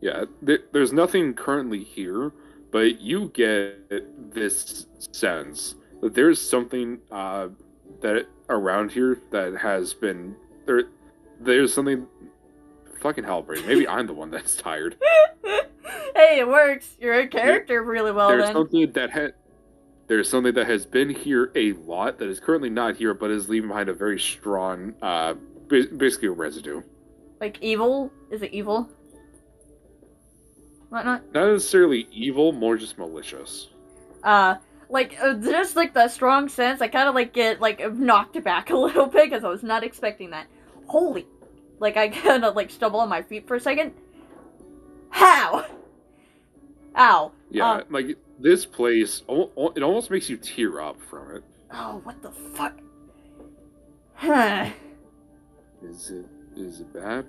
Yeah, there's nothing currently here, but you get this sense that there's something that around here that has been there. There's something. Fucking hell, Brady. Maybe I'm the one that's tired. Hey, it works. You're a character really well. There's then. There's something that has been here a lot that is currently not here, but is leaving behind a very strong, basically a residue. Like evil? Is it evil? Whatnot? Not necessarily evil, more just malicious. Just like the strong sense, I kind of like get like knocked back a little bit because I was not expecting that. Holy, like I kind of like stumble on my feet for a second. How? Ow. Yeah, like this place, it almost makes you tear up from it. Oh, what the fuck? Huh. Is it bad?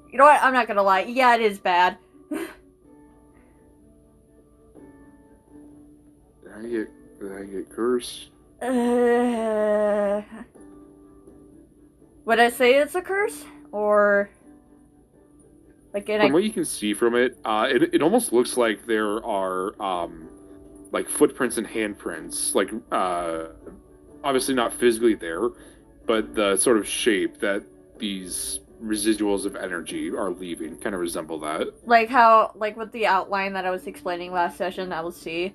You know what? I'm not gonna lie. Yeah, it is bad. Did I get cursed? I Would I say it's a curse? Or... Like, From what you can see from it, it almost looks like there are like footprints and handprints, like obviously not physically there, but the sort of shape that these residuals of energy are leaving kind of resemble that. Like how, like with the outline that I was explaining last session, I will see.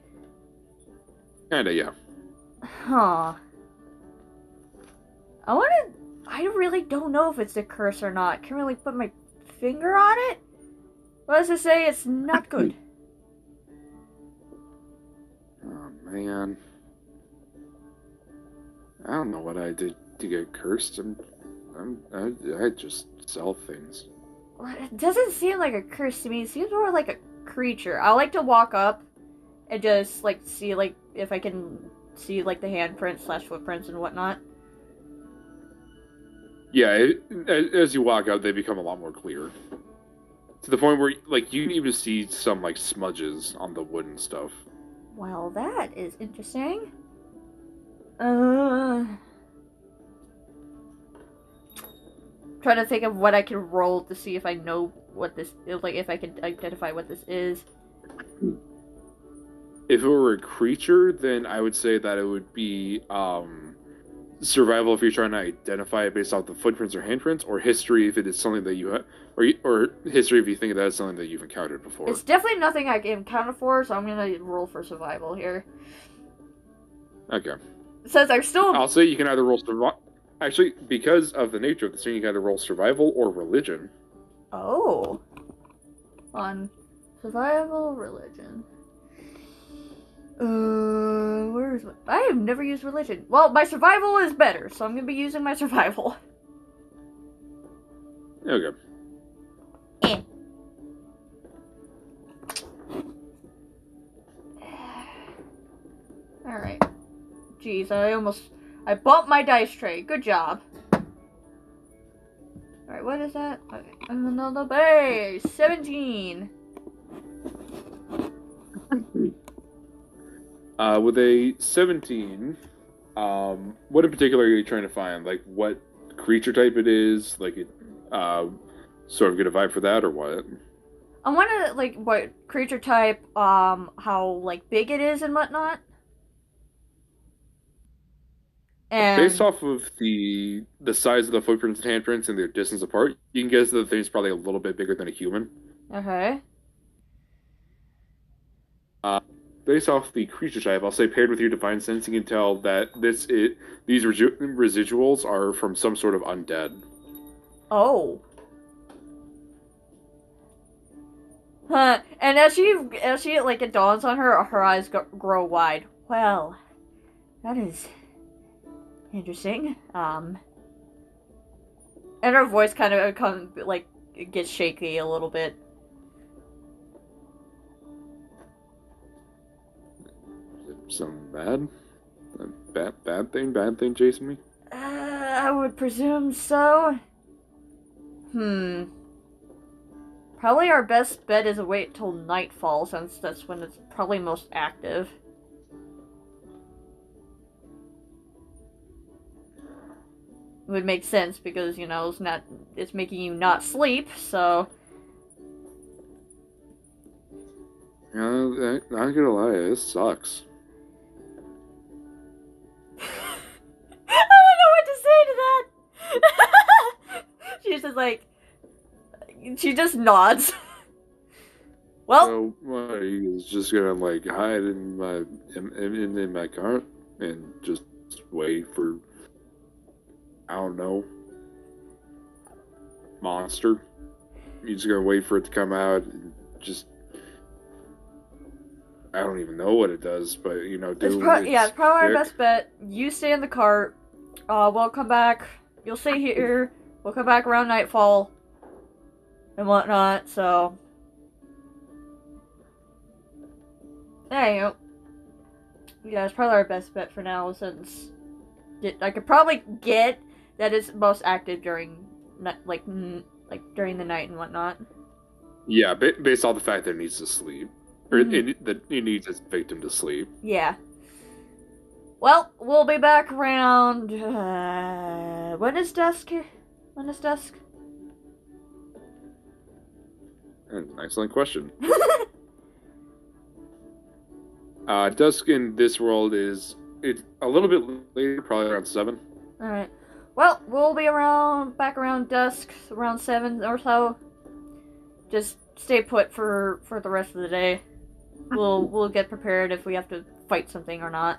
Kinda, yeah. Huh. I really don't know if it's a curse or not. Can't really put my finger on it. Let's just say it's not good. Oh man, I don't know what I did to get cursed. I just sell things. Well, it doesn't seem like a curse to me. It seems more like a creature. I like to walk up and just like see like if I can see like the handprints / footprints and whatnot. Yeah, as you walk out, they become a lot more clear. To the point where, like, you can even see some, like, smudges on the wood and stuff. Well, that is interesting. Trying to think of what I can roll to see if I know what this is, like, if I can identify what this is. If it were a creature, then I would say that it would be, survival if you're trying to identify it based off the footprints or handprints, or history if it is something that you have, or history if you think that is something that you've encountered before. It's definitely nothing I can encounter for, so I'm gonna roll for survival here. Okay. Since I'm still... I'll say you can either roll survival... Actually, because of the nature of the thing, you can either roll survival or religion. Oh. On survival, religion. Where is my... I have never used religion. Well, my survival is better, so I'm gonna be using my survival. Okay. Alright. Jeez, I bumped my dice tray. Good job. Alright, what is that? Okay. Another base. 17. With a 17, what in particular are you trying to find? Like, what creature type it is? Like, it, sort of get a vibe for that, or what? I want to, like, what creature type, how, like, big it is and whatnot. And... Based off of the size of the footprints and handprints and their distance apart, you can guess that the thing's probably a little bit bigger than a human. Okay. Based off the creature type, I'll say paired with your divine sense, you can tell that these residuals are from some sort of undead. Oh. Huh. And as she like it dawns on her, her eyes grow wide. Well, that is interesting. And her voice kind of like it gets shaky a little bit. Something bad? Bad thing chasing me? I would presume so. Probably our best bet is to wait till nightfall, since that's when it's probably most active. It would make sense because, you know, it's making you not sleep, so... Not gonna lie, this sucks. I don't know what to say to that. She's just like, she just nods. Well, so what, he's just gonna like hide in my car and just wait for, I don't know, monster. You're just gonna wait for it to come out and just, I don't even know what it does, but you know, it's probably our best bet. You stay in the cart. We'll come back. You'll stay here. We'll come back around nightfall and whatnot. So, there you go. Yeah, it's probably our best bet for now, since I could probably get that it's most active during like during the night and whatnot. Yeah, based on the fact that it needs to sleep. Or that it needs its victim to sleep. Yeah. Well, we'll be back around... when is dusk here? when it's dusk? An excellent question. Dusk in this world it's a little bit later, probably around 7. Alright. Well, we'll be back around dusk, around 7 or so. Just stay put for the rest of the day. We'll get prepared if we have to fight something or not.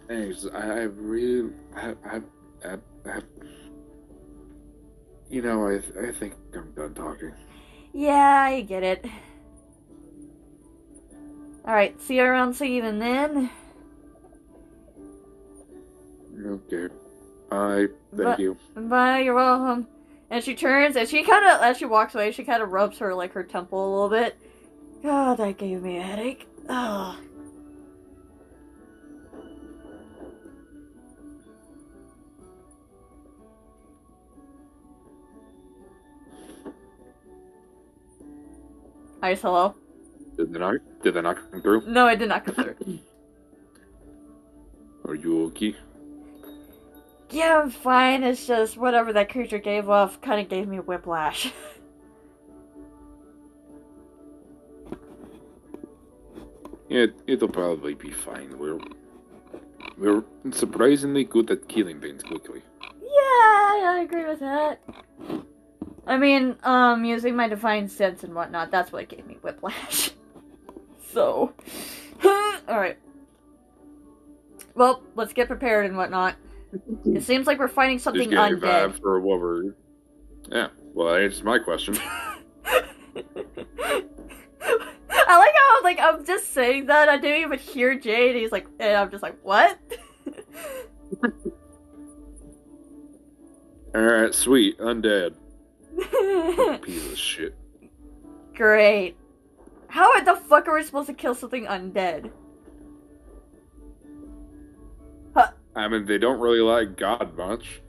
Thanks. I think I'm done talking. Yeah, I get it. Alright, see you around 7 then. Okay. Bye. Thank you. Bye, you're welcome. And she turns, and she kind of, as she walks away, she kind of rubs her, like, her temple a little bit. God, that gave me a headache. Ugh. Ice, hello? Did they not come through? No, it did not come through. Are you okay? Yeah, I'm fine. It's just whatever that creature gave off kind of gave me whiplash. Yeah, it'll probably be fine. We're surprisingly good at killing things quickly. Yeah, I agree with that. I mean, using my divine sense and whatnot, that's what gave me whiplash. So, alright. Well, let's get prepared and whatnot. It seems like we're fighting something Just get undead. your vibe for what we're... Yeah, well, that answers my question. I like how, like, I'm just saying that, I didn't even hear Jade, he's like, and I'm just like, what? Alright, sweet, undead. Piece of shit. Great. How the fuck are we supposed to kill something undead? I mean, they don't really like God much.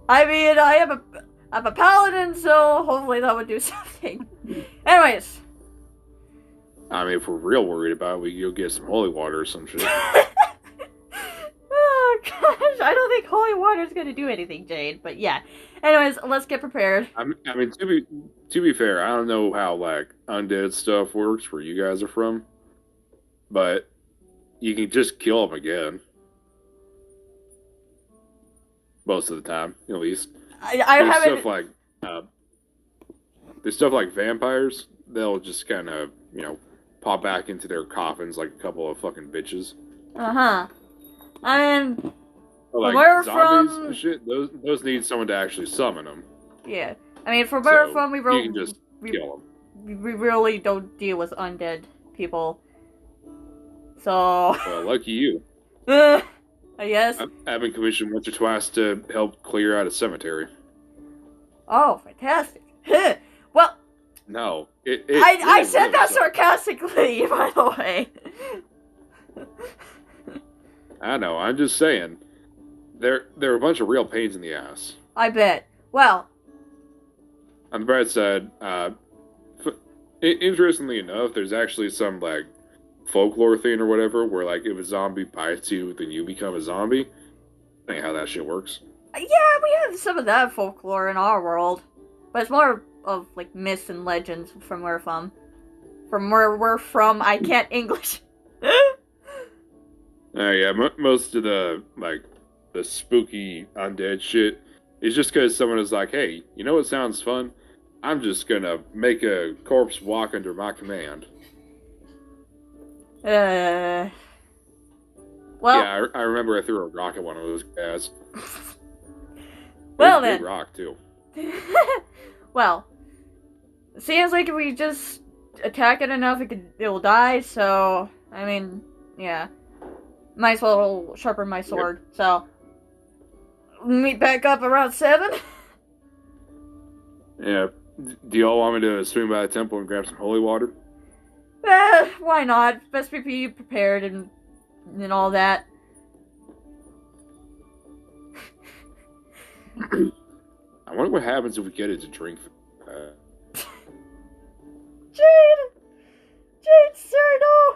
I mean, I'm a paladin, so hopefully that would do something. Anyways. I mean, if we're real worried about it, we can go get some holy water or some shit. Oh gosh, I don't think holy water is gonna do anything, Jade. But yeah. Anyways, let's get prepared. I mean, to be fair, I don't know how like undead stuff works where you guys are from, but you can just kill them again. Most of the time, at least. I there's haven't. stuff like there's stuff like vampires. They'll just kind of pop back into their coffins like a couple of fucking bitches. I mean, Or like where zombies from? and shit. Those need someone to actually summon them. Yeah, I mean, from where from you can just kill them. We really don't deal with undead people. So. Well, lucky you. I guess. I've been commissioned once or twice to help clear out a cemetery. Oh, fantastic. Well. No, I said that sarcastically, by the way. I know. I'm just saying, they're a bunch of real pains in the ass. I bet. Well, on the bright side, interestingly enough, there's actually some like folklore thing or whatever where like if a zombie bites you, then you become a zombie. I think how that shit works. Yeah, we have some of that folklore in our world, but it's more of like myths and legends from where from. From where we're from, I can't English. Yeah, most of the the spooky undead shit is just because someone is like, hey, you know what sounds fun? I'm just gonna make a corpse walk under my command. Well. Yeah, I remember I threw a rock at one of those guys. Well big then. rock too. Well, it seems like if we just attack it enough, it will die. So I mean, yeah, might as well sharpen my sword. Yep. So meet back up around 7. Yeah. Do y'all want me to swing by the temple and grab some holy water? Why not? Best be prepared and all that. I wonder what happens if we get it to drink. Jade, sir, no.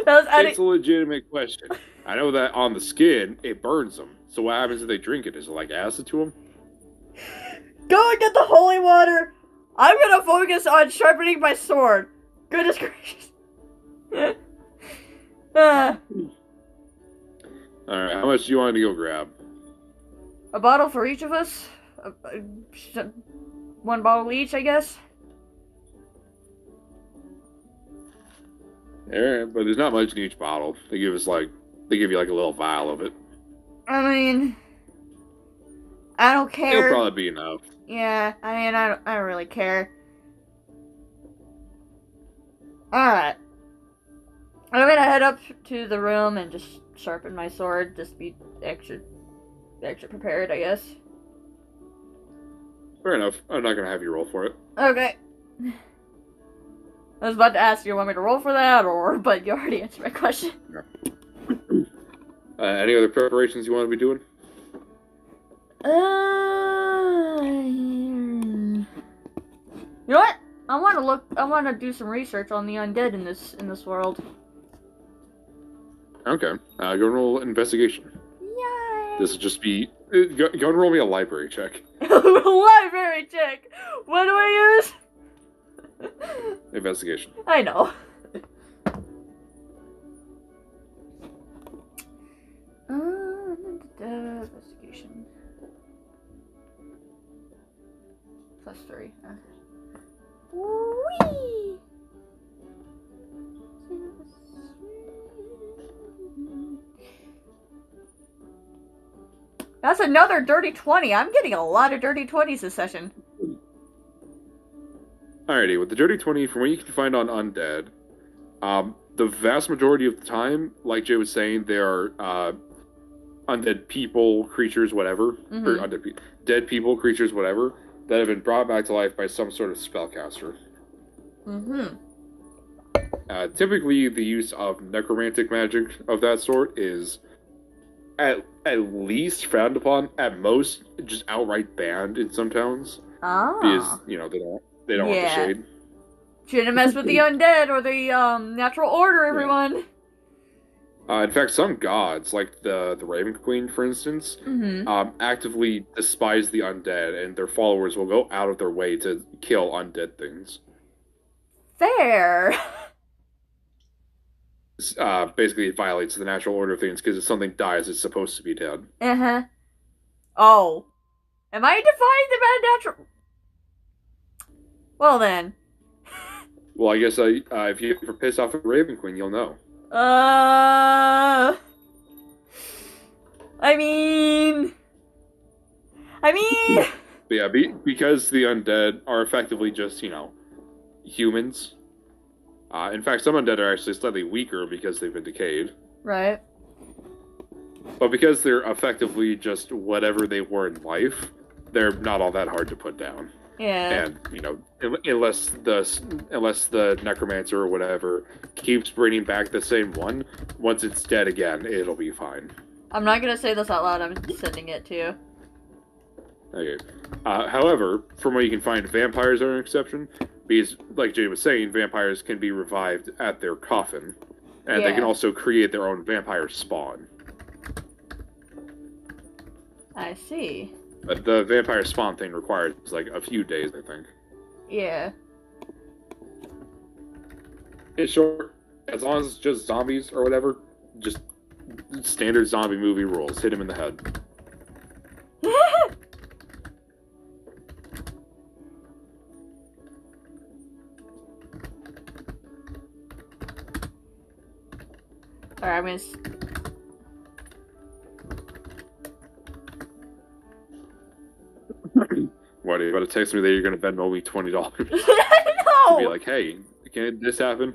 It's a legitimate question. I know that on the skin, it burns them. So what happens if they drink it? Is it like acid to them? Go and get the holy water. I'm gonna focus on sharpening my sword. Goodness gracious. Alright, how much do you want to go grab? A bottle for each of us? One bottle each, I guess? Alright, but there's not much in each bottle. They give you like a little vial of it. I mean, I don't care. It'll probably be enough. Yeah, I mean, I don't really care. Alright. I'm gonna head up to the room and just sharpen my sword. Just be extra prepared, I guess. Fair enough. I'm not gonna have you roll for it. Okay. I was about to ask, do you want me to roll for that, but you already answered my question. Yeah. Any other preparations you want to be doing? You know what? I want to do some research on the undead in this world. Okay. Go and roll investigation. Yay! This will just be... Go and roll me a library check. Library check! What do I use? Investigation. I know. Investigation. +3. Whee! That's another dirty 20. I'm getting a lot of dirty 20s this session. Alrighty, with the dirty 20, from what you can find on undead, the vast majority of the time, like Jay was saying, they are undead people, creatures, whatever, or dead people, creatures, whatever, that have been brought back to life by some sort of spellcaster. Typically, the use of necromantic magic of that sort is at least frowned upon, at most just outright banned in some towns. Because, you know, they don't want the shade. Shouldn't mess with the undead or the natural order, everyone. In fact, some gods, like the Raven Queen, for instance, actively despise the undead, and their followers will go out of their way to kill undead things. Fair. Basically, it violates the natural order of things, because if something dies, it's supposed to be dead. Oh. Am I defying the bad natural... Well then. Well, I guess if you ever piss off a Raven Queen, you'll know. I mean... But yeah, because the undead are effectively just, you know, humans. In fact, some undead are actually slightly weaker because they've been decayed. Right. But because they're effectively just whatever they were in life, they're not all that hard to put down. Yeah. And, you know, unless the necromancer or whatever keeps bringing back the same one, once it's dead again, it'll be fine. I'm not gonna say this out loud, I'm sending it to you. Okay. However, from what you can find, vampires are an exception, because, like Jay was saying, vampires can be revived at their coffin, and they can also create their own vampire spawn. I see. But the vampire spawn thing requires, like, a few days, I think. Yeah. It's short. As long as it's just zombies or whatever, just standard zombie movie rules. Hit him in the head. Alright, I'm gonna... What, are you about to text me that you're going to Venmo me $20? No! To be like, hey, can this happen?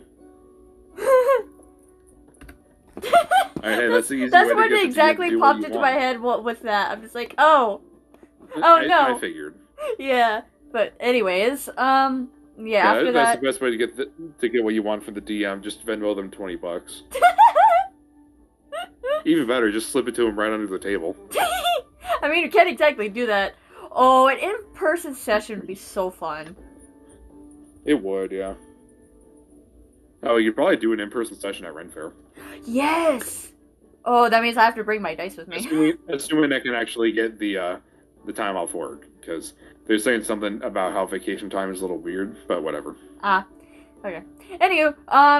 Alright, hey, that's the easy That's way what to get exactly to popped into my head with that. I'm just like, oh. Oh, no. I figured. Yeah. But anyways, after that's that... the best way to get what you want from the DM. Just Venmo them $20. Even better, just slip it to them right under the table. I mean, you can't exactly do that. Oh, an in-person session would be so fun. It would, yeah. Oh, you could probably do an in-person session at Ren Fair. Yes. Oh, that means I have to bring my dice with me. Assuming I can actually get the time off work, because they're saying something about how vacation time is a little weird, but whatever. Okay. Anywho,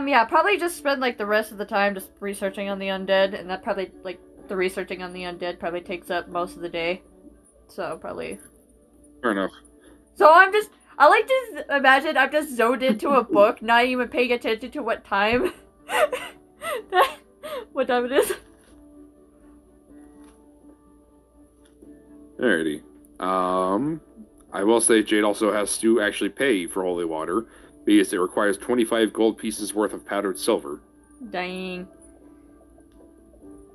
yeah, probably just spend like the rest of the time just researching on the undead, and that probably like the researching on the undead probably takes up most of the day. So probably. Fair enough. So I like to imagine I'm just zoned into a book, not even paying attention to what time. What time it is. Alrighty. I will say Jade also has to actually pay for holy water because it requires 25 gold pieces worth of powdered silver. Dang.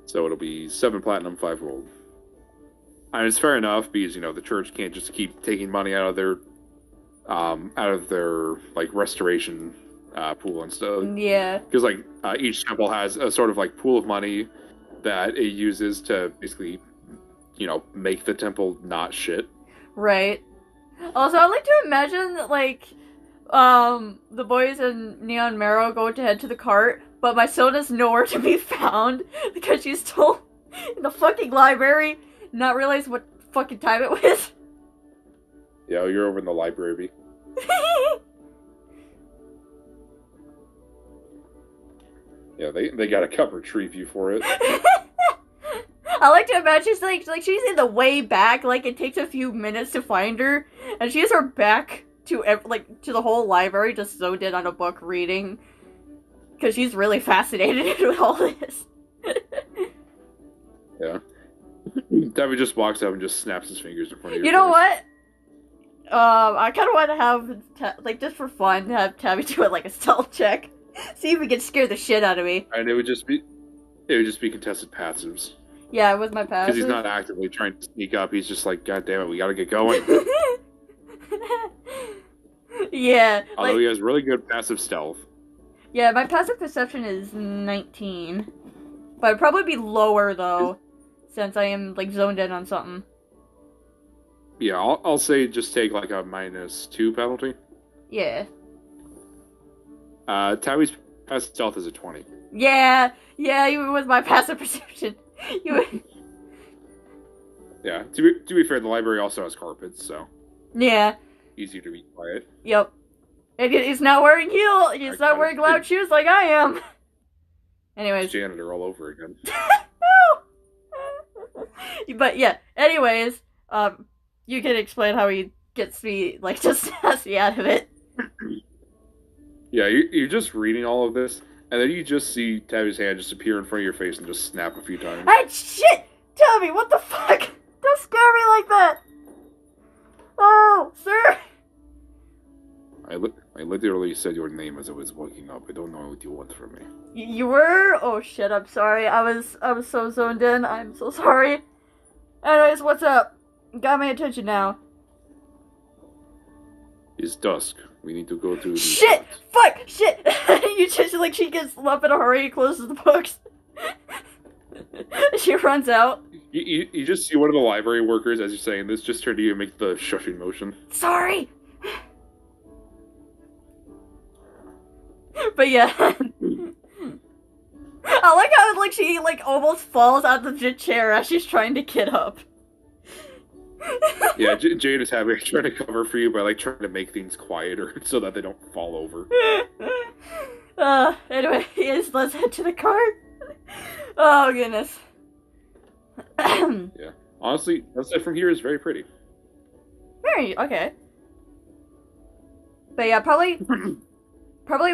So it'll be 7 platinum, 5 gold. And it's fair enough because the church can't just keep taking money out of their like restoration pool and stuff. Yeah. Because each temple has a sort of like pool of money that it uses to basically make the temple not shit. Right. Also, I'd like to imagine, like, the boys in Neon Marrow go to head to the cart, but my Sona's nowhere to be found because she's still in the fucking library, not realize what fucking time it was. Yeah, you're over in the library. Yeah, they gotta come retrieve you for it. I like to imagine she's like she's in the way back, like it takes a few minutes to find her, and she has her back to to the whole library, just zoned in on a book reading, because she's really fascinated with all this. Yeah. Tabby just walks up and just snaps his fingers in front of you. You know what? I kind of want to have just for fun, have Tabby do it like a stealth check, see if he can scare the shit out of me. And it would just be contested passives. Yeah, with my passive. Because he's not actively trying to sneak up. He's just like, God damn it, we gotta get going. Yeah. Although he has really good passive stealth. Yeah, my passive perception is 19. But it'd probably be lower, though, since I am, like, zoned in on something. Yeah, I'll say just take, like, a -2 penalty. Yeah. Tabby's passive stealth is a 20. Yeah, even with my passive perception. Yeah, to be fair, the library also has carpets, so... Yeah. Easier to be quiet. Yep. And he's not wearing he's not wearing loud shoes like I am. Anyways. Janitor all over again. But yeah, anyways, you can explain how he gets me, like, just snaps me out of it. Yeah, you're just reading all of this, and then you just see Tabby's hand just appear in front of your face and just snap a few times. Hey, shit! Tabby, what the fuck? Don't scare me like that! Oh, sir! I literally said your name as I was waking up. I don't know what you want from me. You were? Oh shit, I'm sorry. I was so zoned in. I'm so sorry. Anyways, what's up? Got my attention now. It's dusk. We need to go to the... Shit! Fuck! Shit! You just, like, she gets up in a hurry, closes the books. She runs out. You just see one of the library workers, as you're saying this, just turn to you and make the shushing motion. Sorry! But yeah. I like how, like, she, like, almost falls out of the chair as she's trying to get up. Yeah, Jade is happy trying to cover for you by, like, trying to make things quieter so that they don't fall over. Anyways, let's head to the cart. Oh, goodness. Yeah. Honestly, that side from here is very pretty. Very, okay. But yeah, probably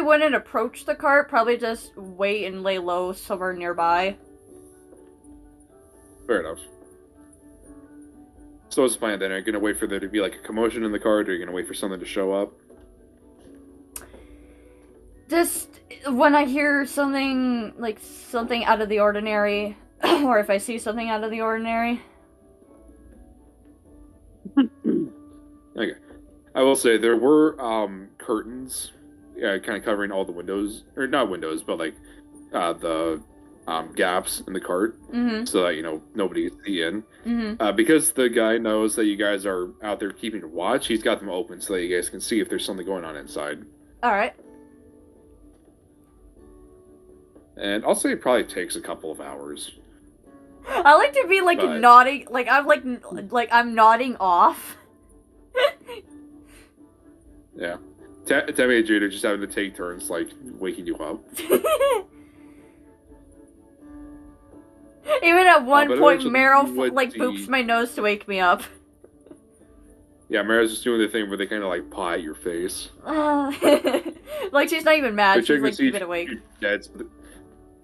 wouldn't approach the cart, probably just wait and lay low somewhere nearby. Fair enough. So what's the plan then? Are you going to wait for there to be like a commotion in the cart, or are you going to wait for something to show up? Just when I hear something, like, something out of the ordinary, or if I see something out of the ordinary. Okay. I will say there were curtains kind of covering all the windows, or not windows, but like the gaps in the cart, so that nobody can see in. Because the guy knows that you guys are out there keeping watch, he's got them open so that you guys can see if there's something going on inside. All right. And I'll say it probably takes a couple of hours. I like to be like But- nodding, like I'm nodding off. Yeah. Tammy and Jade are just having to take turns, like, waking you up. Even at one but point, eventually Meryl you would like see- boops my nose to wake me up. Yeah, Mara's just doing the thing where they kind of, like, paw at your face. Like she's not even mad. They're She's checking like to see keeping if awake. you're dead.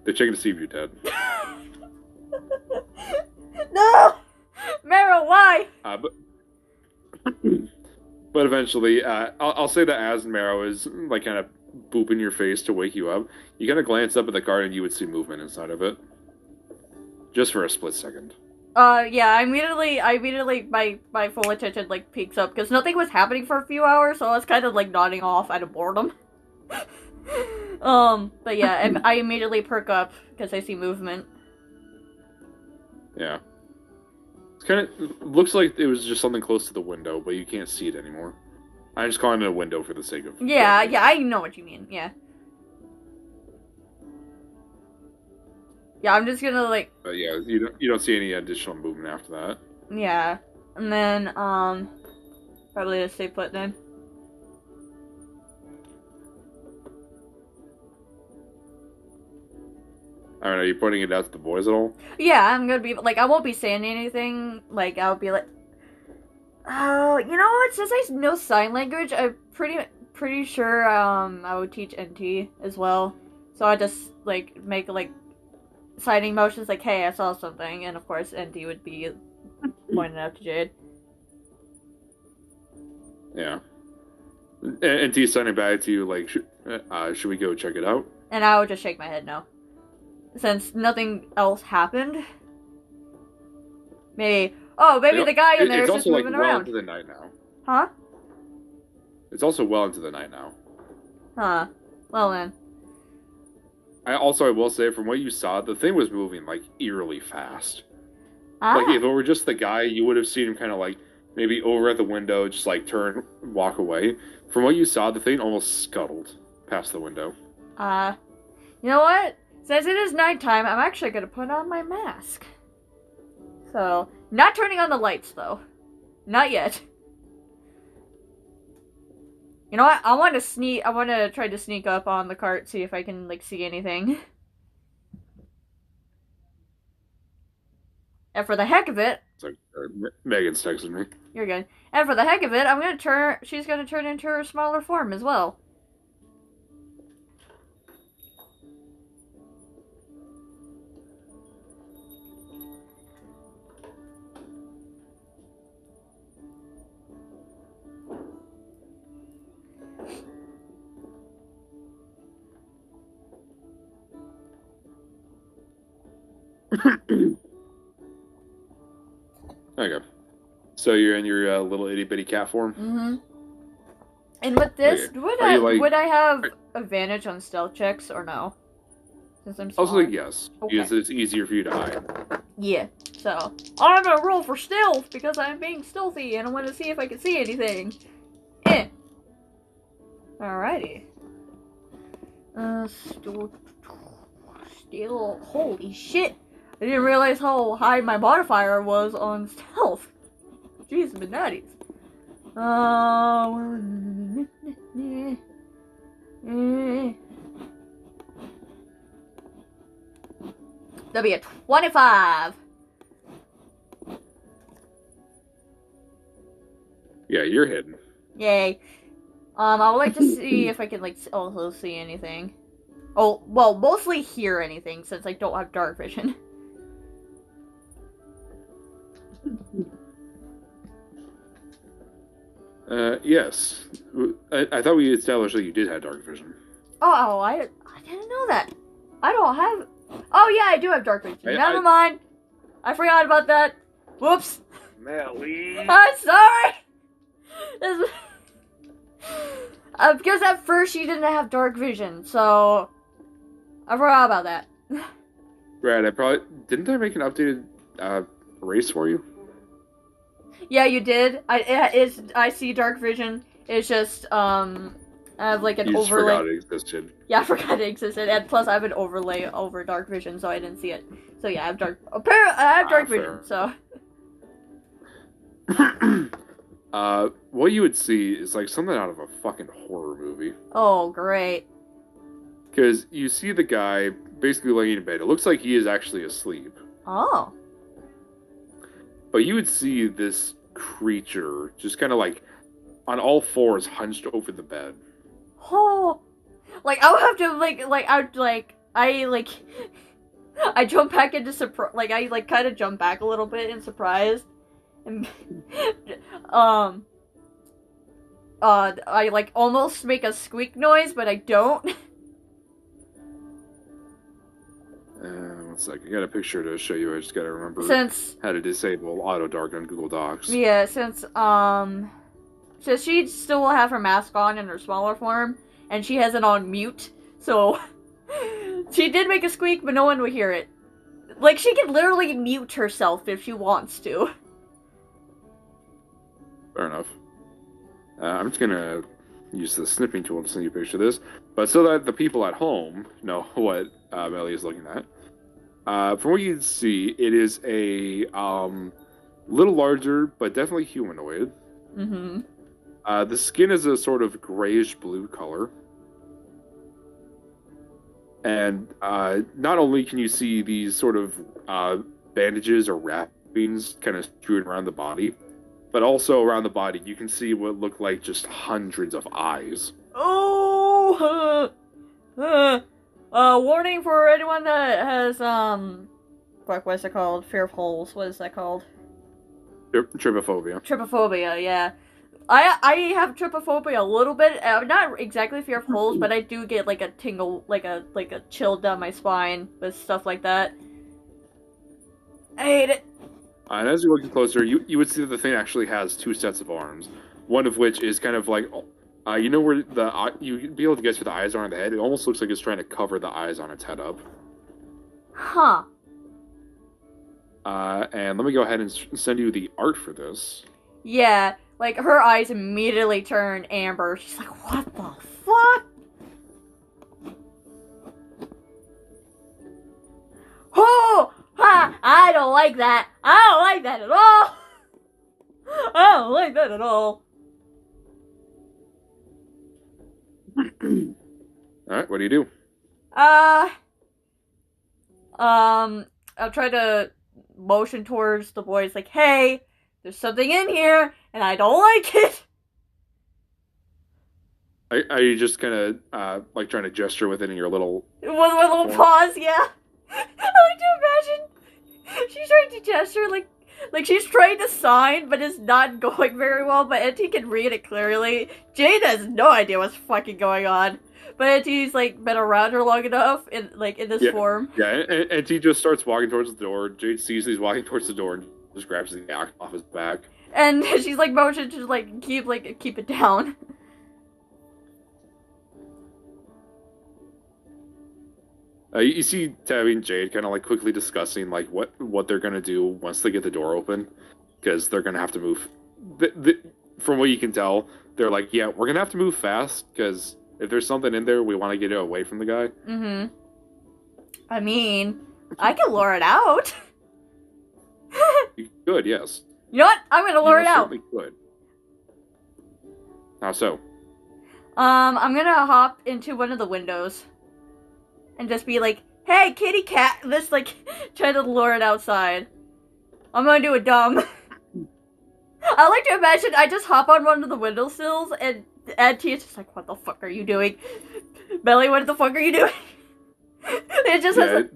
They're checking to see if you're dead. No, Meryl, why? But eventually, I'll say that as Marrow is like kind of booping your face to wake you up, you kind of glance up at the card and you would see movement inside of it, just for a split second. Yeah, I immediately, my full attention like peaks up because nothing was happening for a few hours, so I was kind of like nodding off out of boredom. But yeah, I immediately perk up because I see movement. Yeah. It's kind of looks like it was just something close to the window, but you can't see it anymore. I'm just calling it a window for the sake of. Yeah, I know what you mean. Yeah. Yeah, I'm just gonna like. But yeah, you don't see any additional movement after that. Yeah, and then probably just stay put then. I don't know. Are you pointing it out to the boys at all? Yeah, I'm gonna be like, I won't be saying anything. Like, I'll be like, oh, you know what? Since I know sign language, I'm pretty sure I would teach NT as well. So I just like make like signing motions, like, hey, I saw something, and of course NT would be pointing out to Jade. Yeah. And T's signing back to you like, should we go check it out? And I would just shake my head no. Since nothing else happened. Maybe the guy in there is just moving well around. into the night now. Huh? It's also well into the night now. Huh. Well then. I will say, from what you saw, the thing was moving like eerily fast. Ah. Like if it were just the guy, you would have seen him kind of like maybe over at the window, just like turn, walk away. From what you saw, the thing almost scuttled past the window. You know what? Since it is nighttime, I'm actually gonna put on my mask. So, not turning on the lights though. Not yet. You know what? I want to try to sneak up on the cart, see if I can, like, see anything. And for the heck of it... It's like, Megan's texting me. You're good. And for the heck of it, she's gonna turn into her smaller form as well. Okay. So you're in your little itty bitty cat form? Mm-hmm. And with this, Okay. would I have advantage on stealth checks or no? Since I'm Also, smaller. yes. Okay. Because it's easier for you to hide. Yeah. So I'm gonna roll for stealth because I'm being stealthy and I want to see if I can see anything. Alrighty. Still. Holy shit! I didn't realize how high my modifier was on stealth. Jeez, Benatties. That'll be a 25. Yeah, you're hidden. Yay. I would like to see if I can, like, also see anything. Oh, well, mostly hear anything, since I don't have dark vision. Yes. I thought we established that you did have dark vision. Oh, I didn't know that. I don't have... Oh, yeah, I do have dark vision. Never mind. I forgot about that. Whoops. Melly. I'm sorry! Because at first you didn't have dark vision, so... I forgot about that. Brad, didn't I make an updated race for you? Yeah, you did. I see dark vision. It's just, I have like an You just overlay. forgot it existed. Yeah, I forgot it existed, and plus I have an overlay over dark vision, so I didn't see it. So yeah, I have dark vision. Fair. So What you would see is like something out of a fucking horror movie. oh great. Because you see the guy basically laying in bed. It looks like he is actually asleep. Oh. But you would see this creature just kind of like on all fours hunched over the bed. Oh. Like I would have to I jump back into surprise. Like I like kind of jump back a little bit in surprise, and I like almost make a squeak noise, but I don't. One sec. I got a picture to show you. I just gotta remember how to disable auto dark on Google Docs. Yeah, since she still will have her mask on in her smaller form, and she has it on mute, so she did make a squeak, but no one would hear it. Like, she can literally mute herself if she wants to. Fair enough. I'm just gonna use the snipping tool to send you a picture of this, but so that the people at home know what Melly is looking at. From what you can see, it is a little larger, but definitely humanoid. Mm-hmm. The skin is a sort of grayish blue color. And not only can you see these sort of bandages or wrappings kind of strewn around the body, but also around the body you can see what look like just hundreds of eyes. Oh! Warning for anyone that has, what's it called? Fear of holes. What is that called? Trypophobia. Trypophobia, yeah. I have trypophobia a little bit. Not exactly fear of holes, but I do get like a tingle, like a chill down my spine with stuff like that. I hate it. And as you're looking closer, you would see that the thing actually has two sets of arms. One of which is kind of like, you know where you'd be able to guess where the eyes are on the head? It almost looks like it's trying to cover the eyes on its head up. Huh. And let me go ahead and send you the art for this. Yeah, like, her eyes immediately turn amber. She's like, what the fuck? Oh! Ha! I don't like that. I don't like that at all. I don't like that at all. Alright, what do you do? I'll try to motion towards the boys like, hey, there's something in here, and I don't like it. Are you just kind of, like, trying to gesture with it in your little... With my little paws, yeah. I like to imagine she's trying to gesture, like she's trying to sign, but it's not going very well, but Auntie can read it clearly. Jade has no idea what's fucking going on. But Auntie's, like, been around her long enough, in this form. Yeah, and Auntie just starts walking towards the door. Jade sees he's walking towards the door and just grabs the axe off his back. And she's, like, motioned to, like, keep it down. You see Tabby and Jade kind of, like, quickly discussing, like, what they're gonna do once they get the door open. Because they're gonna have to move. From what you can tell, they're like, yeah, we're gonna have to move fast, because... if there's something in there, we want to get it away from the guy. Mm-hmm. I mean, I can lure it out. You could, yes. You know what? I'm gonna lure it out. Certainly could. How so? I'm gonna hop into one of the windows. And just be like, hey, kitty cat! This, like, try to lure it outside. I'm gonna do it dumb. I like to imagine I just hop on one of the windowsills and Auntie is just like, what the fuck are you doing? Belly, what the fuck are you doing? It just has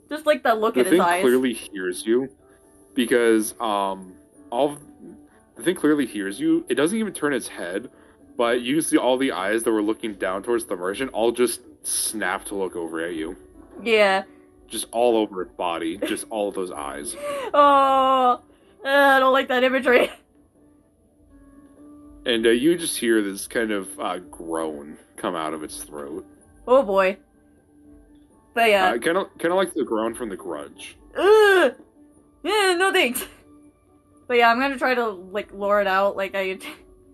just like that look in his eyes. The thing clearly hears you because the thing clearly hears you. It doesn't even turn its head, but you see all the eyes that were looking down towards the merchant all just snap to look over at you. Yeah. Just all over its body, just all of those eyes. Oh, I don't like that imagery. And you just hear this kind of groan come out of its throat. Oh boy. But yeah. Kind of like the groan from The Grudge. Ugh! Yeah, no thanks. But yeah, I'm gonna try to, like, lure it out. Like, I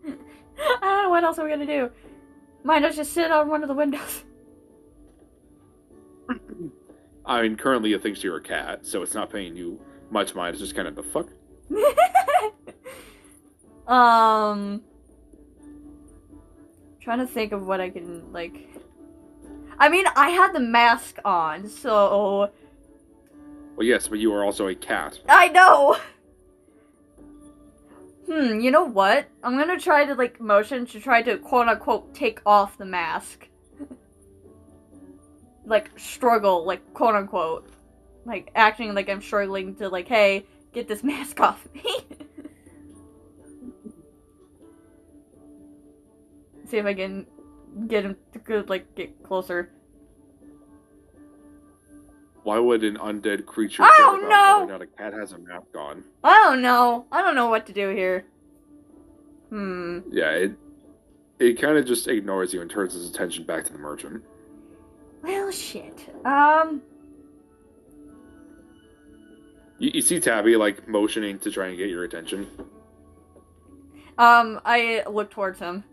don't know, what else are we gonna do? Mine was just sit on one of the windows. I mean, currently it thinks you're a cat, so it's not paying you much mind. It's just kind of the fuck. Trying to think of what I can, like... I mean, I had the mask on, so... Well, yes, but you are also a cat. I know! You know what? I'm gonna try to, like, motion to try to, quote-unquote, take off the mask. Like, struggle, like, quote-unquote. Like, acting like I'm struggling to, like, hey, get this mask off me. See if I can get him to, like, get closer. Why would an undead creature I care don't about know! whether or not a cat has a mask on? I don't know. I don't know what to do here. Yeah, it kind of just ignores you and turns its attention back to the merchant. Well, shit. You see Tabby, like, motioning to try and get your attention. I look towards him.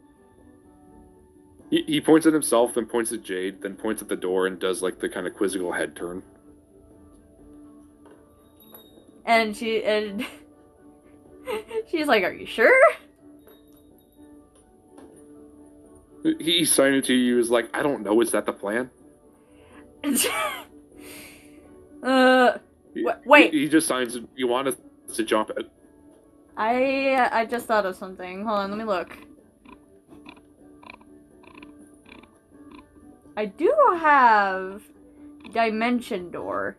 He points at himself, then points at Jade, then points at the door and does, like, the kind of quizzical head turn. And she's like, are you sure? He signed to you as like, I don't know, is that the plan? Wait. He just signs, you want us to jump it. I just thought of something. Hold on, let me look. I do have Dimension Door.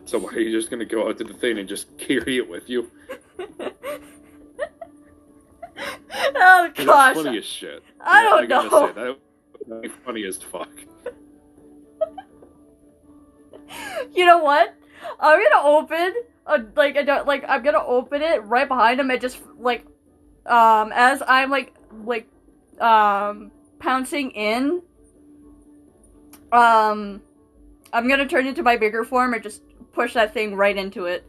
So why are you just gonna go out to the thing and just carry it with you? Oh gosh. That's funny as shit. I don't know. Say, that would be funny as fuck. You know what? I'm gonna open I'm gonna open it right behind him and just like as I'm pouncing in, I'm gonna turn into my bigger form and just push that thing right into it.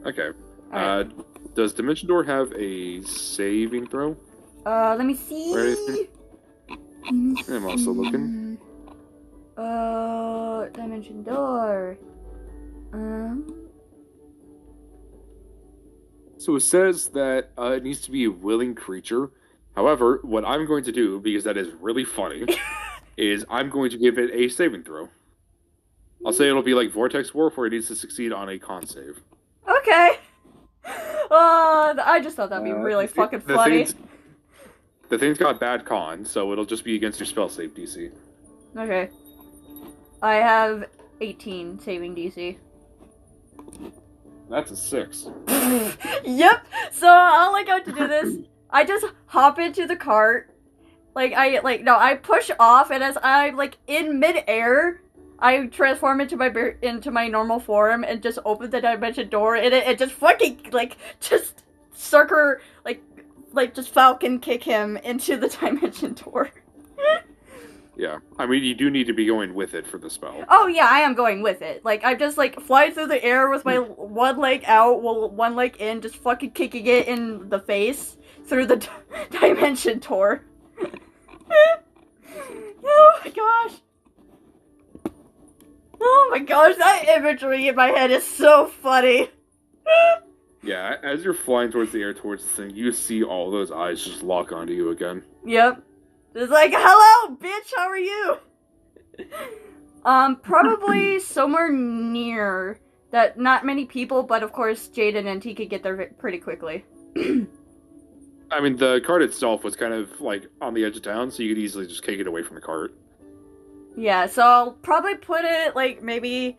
Okay. Right. Does Dimension Door have a saving throw? Let me see. Or anything? I'm also looking. Dimension Door. So it says that it needs to be a willing creature. However, what I'm going to do, because that is really funny, is I'm going to give it a saving throw. I'll say it'll be like Vortex Warp, where it needs to succeed on a con save. Okay. I just thought that'd be really fucking funny. The thing's got bad con, so it'll just be against your spell save DC. Okay. I have 18 saving DC. That's a 6. Yep. So all I got to do this, I just hop into the cart. I push off, and as I'm like in midair, I transform into my normal form and just open the dimension door, and it just fucking just sucker just falcon kick him into the dimension door. Yeah, I mean you do need to be going with it for the spell. Oh yeah, I am going with it. Like I'm just flying through the air with my one leg out, one leg in, just fucking kicking it in the face through the dimension door. Oh my gosh. Oh my gosh, that imagery in my head is so funny. Yeah, as you're flying towards the air towards the thing, you see all those eyes just lock onto you again. Yep. It's like, hello, bitch, how are you? Probably somewhere near that not many people, but of course Jaden and T could get there pretty quickly. I mean, the cart itself was kind of like on the edge of town, so you could easily just kick it away from the cart. Yeah, so I'll probably put it maybe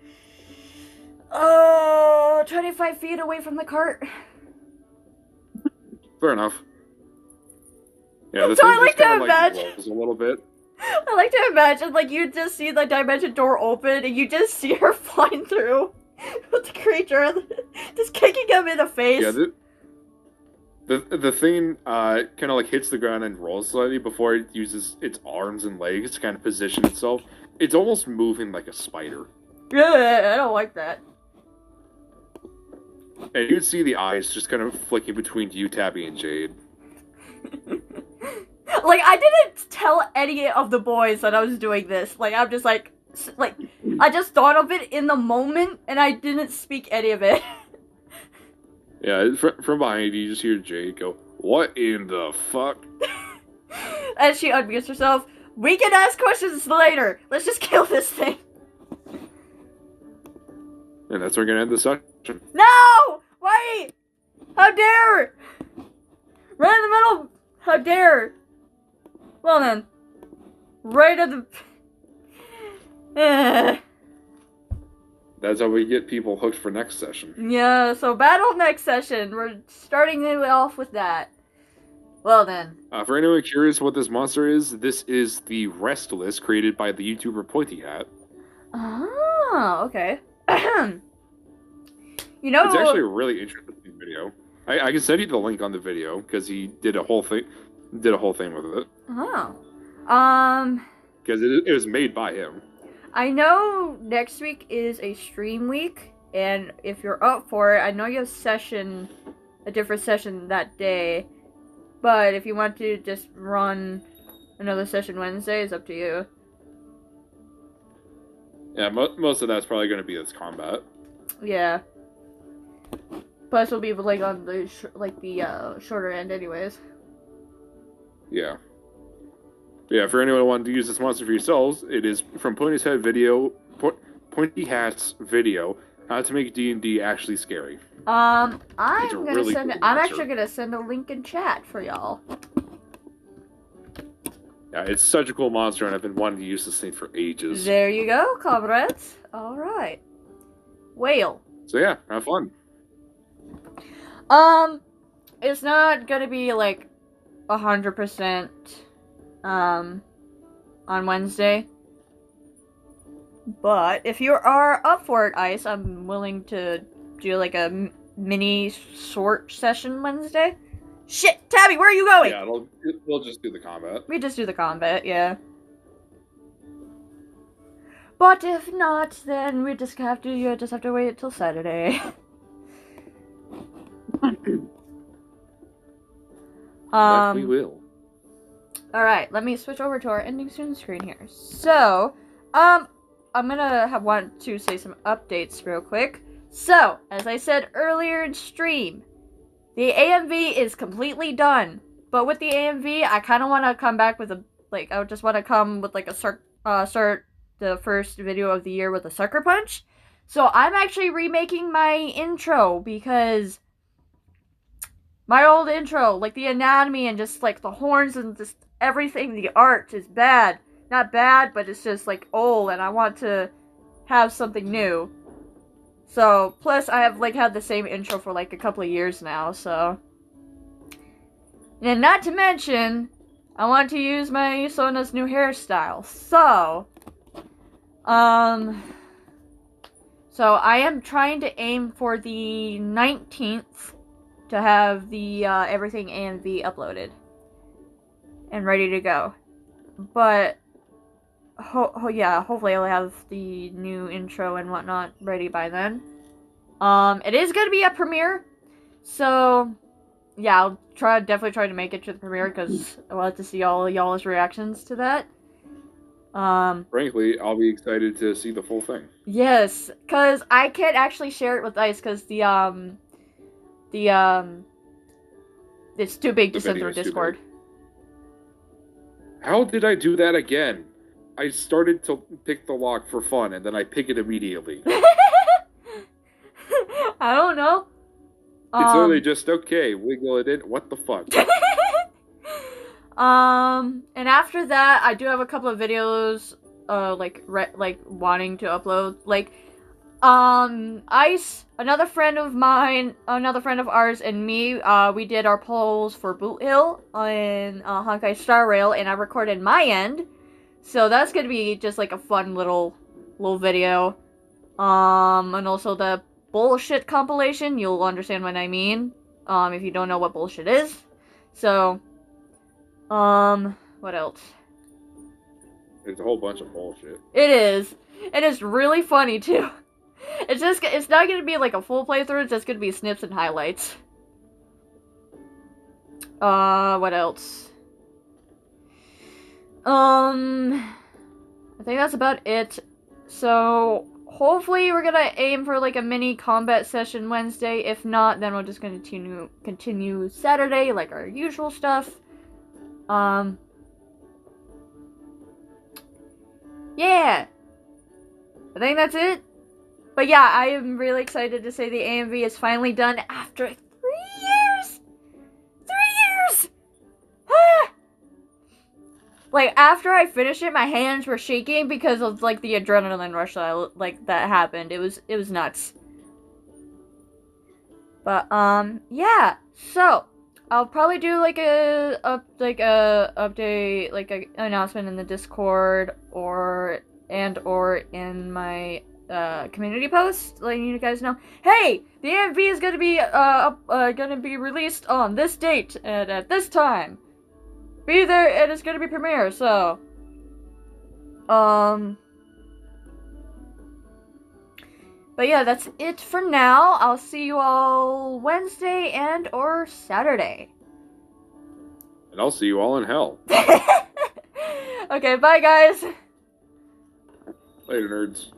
25 feet away from the cart. Fair enough. Yeah, the So thing I like just to kinda, imagine rolls a little bit. I like to imagine you just see the dimension door open and you just see her flying through with the creature just kicking him in the face. Yeah, the thing kind of hits the ground and rolls slightly before it uses its arms and legs to kind of position itself. It's almost moving like a spider. Yeah, I don't like that. And you'd see the eyes just kind of flicking between you, Tabby, and Jade. Like, I didn't tell any of the boys that I was doing this. Like, I'm just like, I just thought of it in the moment, and I didn't speak any of it. Yeah, from behind you just hear Jade go, "What in the fuck?" As she unmutes herself, we can ask questions later. Let's just kill this thing. And that's where we're gonna end the session. No! Wait! How dare! Right in the middle! How dare! Well then. Right at the... That's how we get people hooked for next session. Yeah, so battle next session. We're starting it off with that. Well then. For anyone curious what this monster is, this is the Restless, created by the YouTuber Pointy Hat. Oh, okay. You know... It's actually a really interesting video. I can send you the link on the video, because he did a whole thing with it. Oh. Because it was made by him. I know next week is a stream week, and if you're up for it, I know you have a different session that day, but if you want to just run another session Wednesday, it's up to you. Yeah, most of that's probably going to be this combat. Yeah. Plus, it'll be like on the shorter end, anyways. Yeah. Yeah, for anyone who wanted to use this monster for yourselves, it is from Pointy Hat's video, how to make D&D actually scary. I'm really cool actually gonna send a link in chat for y'all. Yeah, it's such a cool monster, and I've been wanting to use this thing for ages. There you go, comrades. All right. Whale. So yeah, have fun. It's not gonna be like 100%. On Wednesday. But if you are up for it, Ice, I'm willing to do like a mini short session Wednesday. Shit, Tabby, where are you going? Yeah, we'll just do the combat. We just do the combat, yeah. But if not, then you just have to wait till Saturday. Yes, we will. Alright, let me switch over to our ending soon screen here. So, I'm gonna want to say some updates real quick. So, as I said earlier in stream, the AMV is completely done. But with the AMV, I kind of want to come back with I just want to come with like a start the first video of the year with a sucker punch. So, I'm actually remaking my intro because my old intro, like the anatomy and just like the horns and just everything, the art is bad. Not bad, but it's just like old, and I want to have something new. So, plus I have like had the same intro for like a couple of years now, so. And not to mention, I want to use my Sona's new hairstyle. So, I am trying to aim for the 19th to have the everything AMV uploaded and ready to go. But hopefully I'll have the new intro and whatnot ready by then. It is gonna be a premiere, so yeah, I'll definitely try to make it to the premiere because I want to see all y'all's reactions to that. Frankly, I'll be excited to see the full thing. Yes, because I can't actually share it with Ice because it's too big to send through Discord. How did I do that again? I started to pick the lock for fun, and then I pick it immediately. I don't know. It's literally just, okay, wiggle it in. What the fuck? And after that, I do have a couple of videos, like wanting to upload. Like, Ice, another friend of ours, and me, we did our polls for Boot Hill on Honkai Star Rail, and I recorded my end. So that's gonna be just like a fun little video. And also the bullshit compilation, you'll understand what I mean, if you don't know what bullshit is. So, what else? It's a whole bunch of bullshit. It is. It is really funny, too. It's not gonna be like a full playthrough, it's just gonna be snips and highlights. What else? I think that's about it. So, hopefully we're gonna aim for like a mini combat session Wednesday. If not, then we're just gonna continue Saturday, like our usual stuff. Yeah. I think that's it. But yeah, I am really excited to say the AMV is finally done after 3 years! 3 years! Ah! Like, after I finished it, my hands were shaking because of, like, the adrenaline rush that happened. It was nuts. But, yeah. So, I'll probably do, like, an update, like, an announcement in the Discord, or in my, community post, letting you guys know, hey, the AMV is gonna be released on this date, and at this time. Be there, and it's gonna be premiere, so. But yeah, that's it for now. I'll see you all Wednesday and or Saturday. And I'll see you all in hell. Okay, bye guys. Later, nerds.